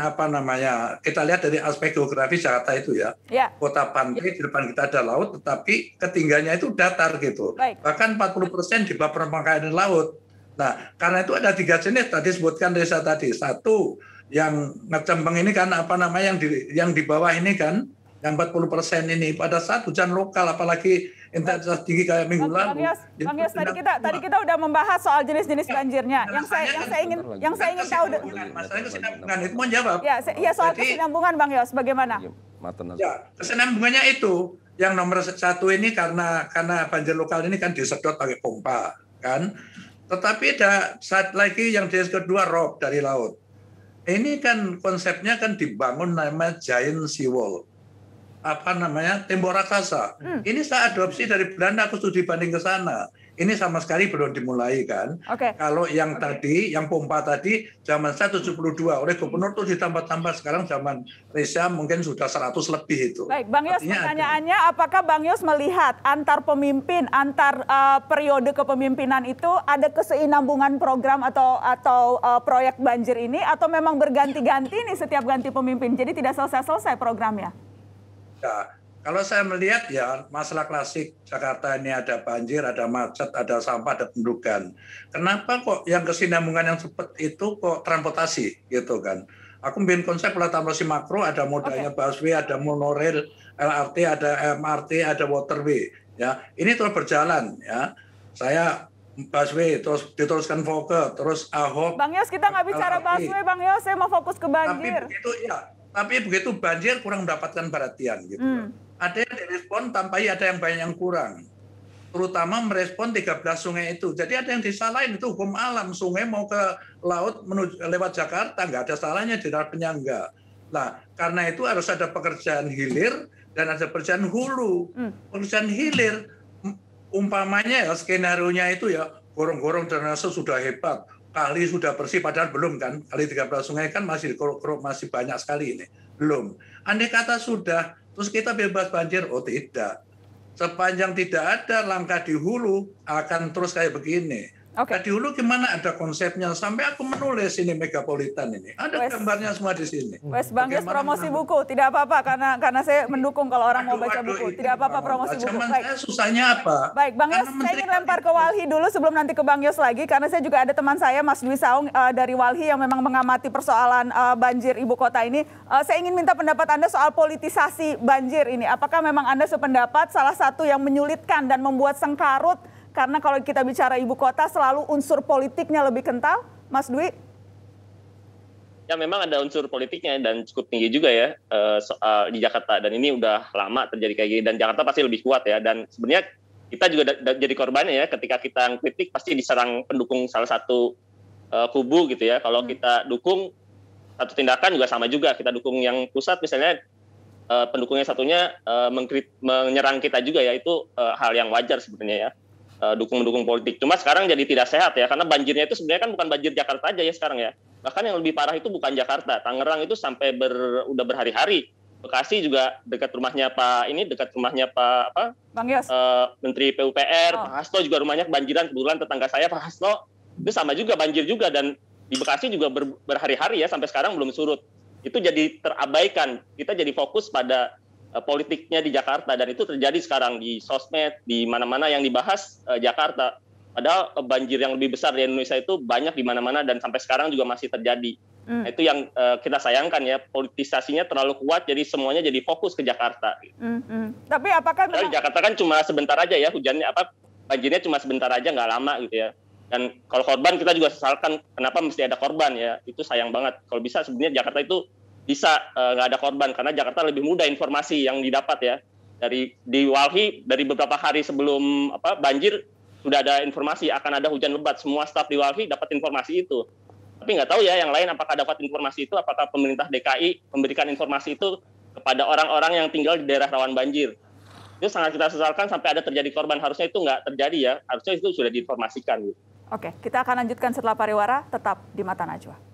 N: apa namanya, kita lihat dari aspek geografis Jakarta itu ya. Kota pantai, di depan kita ada laut, tetapi ketinggiannya itu datar gitu. Bahkan 40% di bawah permukaan laut. Nah, karena itu ada 3 jenis tadi sebutkan Reza tadi. 1 yang ngecembeng ini kan apa namanya yang di bawah ini kan, yang 40% ini pada saat hujan lokal, apalagi intensitas tinggi kayak minggu lalu.
A: Bang Yos, tadi kita udah membahas soal jenis-jenis banjirnya. Yang saya ingin tahu.
N: Masalahnya kesinambungan itu mau jawab.
A: Ya soal kesinambungan Bang Yos, bagaimana?
N: Ya, kesinambungannya itu yang nomor 1 ini karena banjir lokal ini kan disedot pakai pompa kan. Tetapi ada saat lagi yang jenis kedua rob dari laut. Ini kan konsepnya kan dibangun namanya giant seawall. Apa namanya, tembok raksasa. Ini saya adopsi dari Belanda, aku studi banding ke sana. Ini sama sekali belum dimulai kan. Kalau yang tadi, yang pompa tadi, zaman saya 72, oleh gubernur tuh ditambah-tambah, sekarang zaman Reza mungkin sudah 100 lebih itu.
A: Baik, Bang Yos, pertanyaannya apakah Bang Yos melihat antar pemimpin, antar periode kepemimpinan itu ada kesinambungan program atau proyek banjir ini, atau memang berganti-ganti nih setiap ganti pemimpin, jadi tidak selesai-selesai programnya?
N: Ya, kalau saya melihat ya masalah klasik Jakarta ini ada banjir, ada macet, ada sampah, ada pendudukan. Kenapa kok yang kesinambungan yang seperti itu kok transportasi gitu kan? Aku bikin konsep transportasi makro, ada modanya busway, ada monorail, LRT, ada MRT, ada waterway. Ya, ini terus berjalan ya. Saya busway terus diteruskan Foke, terus Ahok.
A: Bang Yos, kita nggak bicara busway, Bang Yos. Saya mau fokus ke banjir.
N: Tapi begitu banjir kurang mendapatkan perhatian gitu. Ada yang direspon tanpa ada yang banyak yang kurang. Terutama merespon 13 sungai itu. Jadi ada yang disalahin, itu hukum alam. Sungai mau ke laut menuju lewat Jakarta, nggak ada salahnya di darat penyangga. Nah, karena itu harus ada pekerjaan hilir dan ada pekerjaan hulu. Pekerjaan hilir, umpamanya ya skenario-nya itu ya, gorong-gorong drainase sudah hebat. Kali sudah bersih, padahal belum kan. Kali 13 sungai kan masih dikeruk-keruk, masih banyak sekali ini. Belum. Andai kata sudah, terus kita bebas banjir, oh tidak. Sepanjang tidak ada langkah di hulu, akan terus kayak begini. Di hulu gimana ada konsepnya, sampai aku menulis ini Megapolitan ini. Ada gambarnya semua di sini.
A: Bang Yos promosi buku, tidak apa-apa karena saya mendukung kalau orang mau baca buku. Tidak apa-apa promosi buku.
N: Baik. Susahnya apa?
A: Baik, Bang Yos, saya ingin lempar ke Walhi dulu sebelum nanti ke Bang Yos lagi, karena saya juga ada teman saya, Mas Dwi Saung dari Walhi yang memang mengamati persoalan banjir ibu kota ini. Saya ingin minta pendapat Anda soal politisasi banjir ini. Apakah memang Anda sependapat salah satu yang menyulitkan dan membuat sengkarut? Karena kalau kita bicara ibu kota selalu unsur politiknya lebih kental, Mas Dwi?
I: Ya memang ada unsur politiknya dan cukup tinggi juga ya soal di Jakarta. Dan ini udah lama terjadi kayak gini dan Jakarta pasti lebih kuat ya. Dan sebenarnya kita juga jadi korbannya ya ketika kita kritik pasti diserang pendukung salah satu kubu gitu ya. Kalau kita dukung satu tindakan juga sama juga. Kita dukung yang pusat misalnya pendukungnya satunya menyerang kita juga ya. Itu hal yang wajar sebenarnya ya. dukung-dukung politik. Cuma sekarang jadi tidak sehat ya, karena banjirnya itu sebenarnya kan bukan banjir Jakarta aja ya sekarang ya. Bahkan yang lebih parah itu bukan Jakarta, Tangerang itu sampai udah berhari-hari. Bekasi juga dekat rumahnya Pak
A: Bang Yos.
I: Menteri PUPR, Pak Hasto juga rumahnya kebanjiran, kebetulan tetangga saya Pak Hasto itu sama juga banjir juga, dan di Bekasi juga berhari-hari ya sampai sekarang belum surut. Itu jadi terabaikan. Kita jadi fokus pada politiknya di Jakarta, dan itu terjadi sekarang di sosmed, di mana-mana yang dibahas Jakarta. Padahal banjir yang lebih besar di Indonesia itu banyak di mana-mana dan sampai sekarang juga masih terjadi. Nah, itu yang kita sayangkan ya, politisasinya terlalu kuat, jadi semuanya jadi fokus ke Jakarta.
A: Tapi apakah
I: memang... Jakarta kan cuma sebentar aja ya hujannya, banjirnya cuma sebentar aja, nggak lama gitu ya. Dan kalau korban kita juga sesalkan, kenapa mesti ada korban ya, itu sayang banget. Kalau bisa sebenarnya Jakarta itu bisa nggak ada korban, karena Jakarta lebih mudah informasi yang didapat ya. Di Walhi dari beberapa hari sebelum banjir sudah ada informasi akan ada hujan lebat, semua staf di Walhi dapat informasi itu. Tapi nggak tahu ya yang lain apakah dapat informasi itu, apakah pemerintah DKI memberikan informasi itu kepada orang-orang yang tinggal di daerah rawan banjir. Itu sangat kita sesalkan sampai ada terjadi korban, harusnya itu nggak terjadi ya, harusnya itu sudah diinformasikan. Gitu.
A: Oke, kita akan lanjutkan setelah pariwara, tetap di Mata Najwa.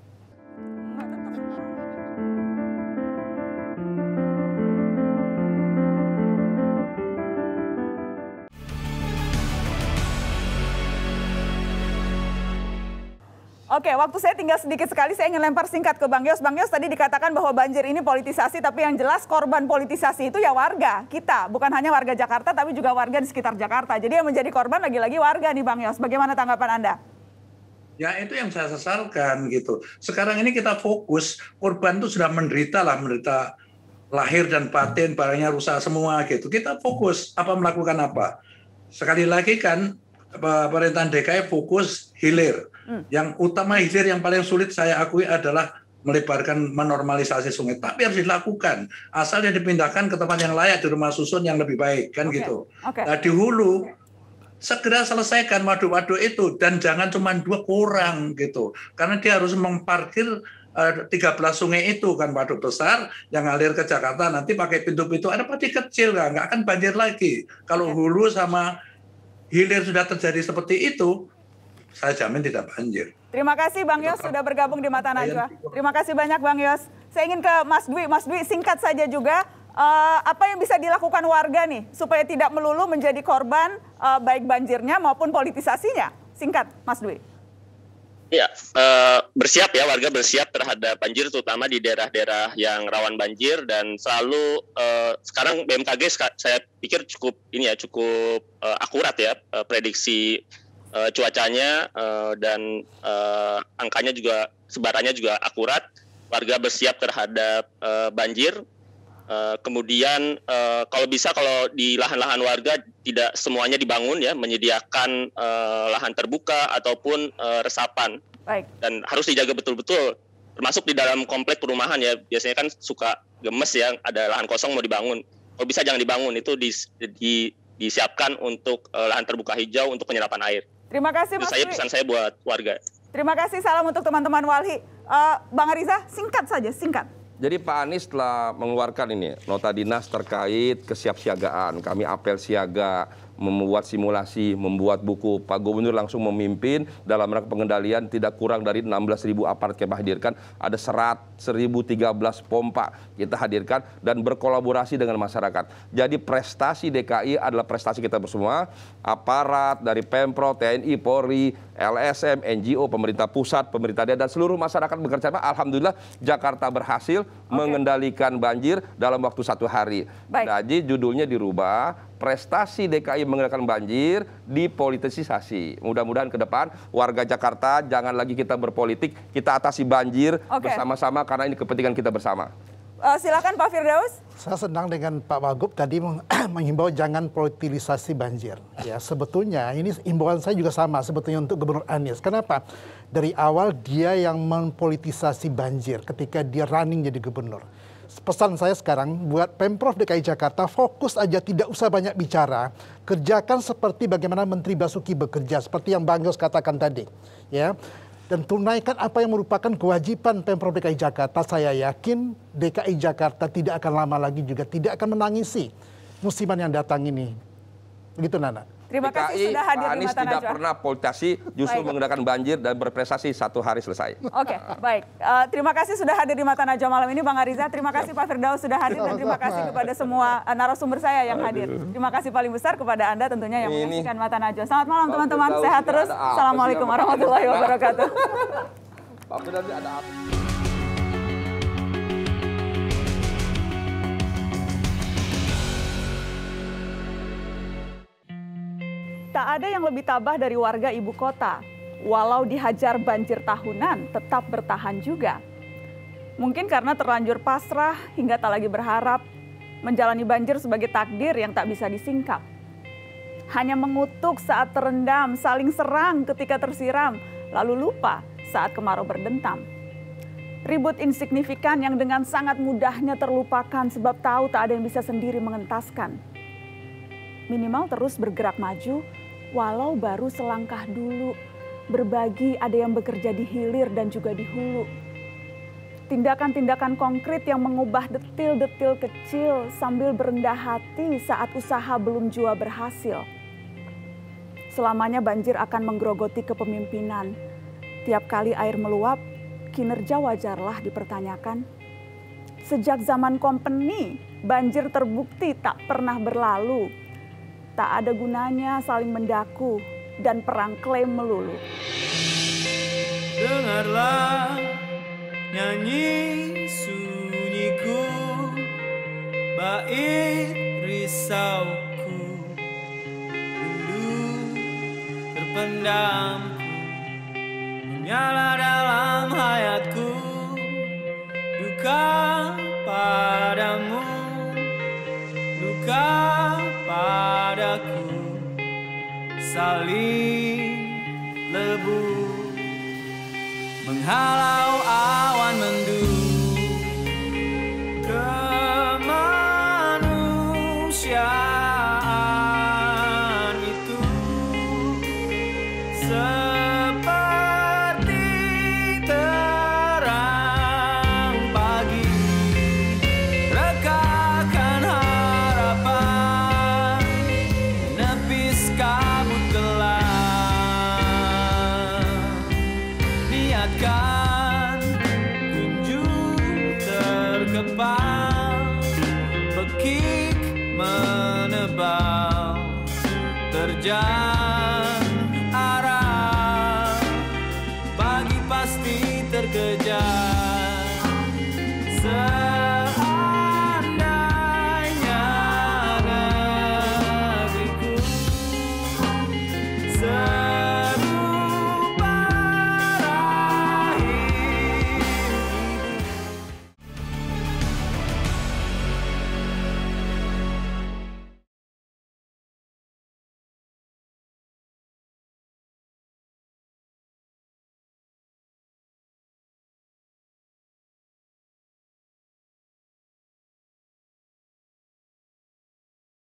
A: Oke, waktu saya tinggal sedikit sekali, saya ingin lempar singkat ke Bang Yos. Bang Yos, tadi dikatakan bahwa banjir ini politisasi, tapi yang jelas korban politisasi itu ya warga kita. Bukan hanya warga Jakarta, tapi juga warga di sekitar Jakarta. Jadi yang menjadi korban lagi-lagi warga nih Bang Yos. Bagaimana tanggapan Anda?
N: Ya itu yang saya sesalkan gitu. Sekarang ini kita fokus, korban itu sudah menderita lahir dan batin, barangnya rusak semua gitu. Kita fokus melakukan apa. Sekali lagi kan, pemerintahan DKI fokus hilir. Yang utama hilir yang paling sulit saya akui adalah menormalisasi sungai. Tapi harus dilakukan. Asalnya dipindahkan ke tempat yang layak, di rumah susun yang lebih baik kan gitu. Nah di hulu segera selesaikan waduk-waduk itu, dan jangan cuma 2 kurang gitu. Karena dia harus memparkir 13 sungai itu kan, waduk besar yang ngalir ke Jakarta, nanti pakai pintu-pintu, ada padi kecil nggak akan banjir lagi. Kalau hulu sama hilir sudah terjadi seperti itu, saya jamin tidak banjir.
A: Terima kasih Bang Yos sudah bergabung di Mata Najwa. Terima kasih banyak Bang Yos. Saya ingin ke Mas Dwi. Mas Dwi, singkat saja juga, apa yang bisa dilakukan warga nih supaya tidak melulu menjadi korban baik banjirnya maupun politisasinya? Singkat, Mas Dwi.
I: Ya, bersiap ya, warga bersiap terhadap banjir, terutama di daerah-daerah yang rawan banjir, dan selalu sekarang BMKG saya pikir cukup akurat ya prediksi cuacanya, dan angkanya juga, sebarannya juga akurat. Warga bersiap terhadap banjir. Kemudian kalau di lahan-lahan warga tidak semuanya dibangun ya, menyediakan lahan terbuka ataupun resapan.
A: Baik. Dan
I: harus dijaga betul-betul, termasuk di dalam komplek perumahan ya, biasanya kan suka gemes ya, ada lahan kosong mau dibangun. Kalau bisa jangan dibangun, itu disiapkan untuk lahan terbuka hijau untuk penyerapan air.
A: Terima kasih Mas Dwi.
I: Pesan saya buat warga.
A: Terima kasih, salam untuk teman-teman Walhi. Bang Ariza, singkat saja, singkat.
C: Jadi Pak Anies telah mengeluarkan ini nota dinas terkait kesiapsiagaan. Kami apel siaga, membuat simulasi, membuat buku. Pak Gubernur langsung memimpin dalam rangka pengendalian, tidak kurang dari 16.000 aparat kami hadirkan. Ada 1.013 pompa kita hadirkan dan berkolaborasi dengan masyarakat. Jadi prestasi DKI adalah prestasi kita bersama. Aparat dari Pemprov, TNI, Polri, LSM, NGO, pemerintah pusat, pemerintah daerah, dan seluruh masyarakat bekerja sama. Alhamdulillah Jakarta berhasil mengendalikan banjir dalam waktu 1 hari. Jadi judulnya dirubah, prestasi DKI mengendalikan banjir dipolitisasi. Mudah-mudahan ke depan warga Jakarta jangan lagi kita berpolitik, kita atasi banjir bersama-sama karena ini kepentingan kita bersama.
A: Silakan Pak Firdaus.
D: Saya senang dengan Pak Wagub tadi menghimbau jangan politisasi banjir. Ya, sebetulnya ini himbauan saya juga sama sebetulnya untuk Gubernur Anies. Kenapa? Dari awal dia yang mempolitisasi banjir ketika dia running jadi gubernur. Pesan saya sekarang buat Pemprov DKI Jakarta, fokus aja, tidak usah banyak bicara. Kerjakan seperti bagaimana Menteri Basuki bekerja, seperti yang Bang Yos katakan tadi. Ya. Dan tunaikan apa yang merupakan kewajiban Pemprov DKI Jakarta. Saya yakin DKI Jakarta tidak akan lama lagi juga tidak akan menangisi musiman yang datang ini. Begitu Nana.
A: Terima kasih sudah hadir di Mata Najwa.
C: tidak pernah politisasi, justru menggunakan banjir dan berprestasi 1 hari selesai.
A: Oke, baik. Terima kasih sudah hadir di Mata Najwa malam ini, Bang Ariza. Terima kasih Pak Firdaus sudah hadir dan terima kasih kepada semua narasumber saya yang hadir. Terima kasih paling besar kepada Anda tentunya yang menyaksikan Mata Najwa. Selamat malam teman-teman, sehat terus. Assalamualaikum warahmatullahi wabarakatuh.
C: Pak Firdaus ada apa?
A: Tak ada yang lebih tabah dari warga ibu kota. Walau dihajar banjir tahunan, tetap bertahan juga. Mungkin karena terlanjur pasrah hingga tak lagi berharap, menjalani banjir sebagai takdir yang tak bisa disingkap. Hanya mengutuk saat terendam, saling serang ketika tersiram, lalu lupa saat kemarau berdentam. Ribut insignifikan yang dengan sangat mudahnya terlupakan sebab tahu tak ada yang bisa sendiri mengentaskan. Minimal terus bergerak maju, walau baru selangkah dulu, berbagi ada yang bekerja di hilir dan juga di hulu. Tindakan-tindakan konkret yang mengubah detil-detil kecil sambil berendah hati saat usaha belum jua berhasil. Selamanya banjir akan menggerogoti kepemimpinan. Tiap kali air meluap, kinerja wajarlah dipertanyakan. Sejak zaman kompeni, banjir terbukti tak pernah berlalu. Tak ada gunanya saling mendaku dan perang klaim melulu.
O: Dengarlah nyanyi sunyiku, bait risauku, rindu terpendamku, menyala dalam hayatku, duka padamu, duka padaku, saling lebu menghalau awan mendung. Kemanusiaan itu seperti terang pagi, rekahkan harapan, menepis kabut gelap, niatkan kunjung terkepal, bekik menebal terjadi.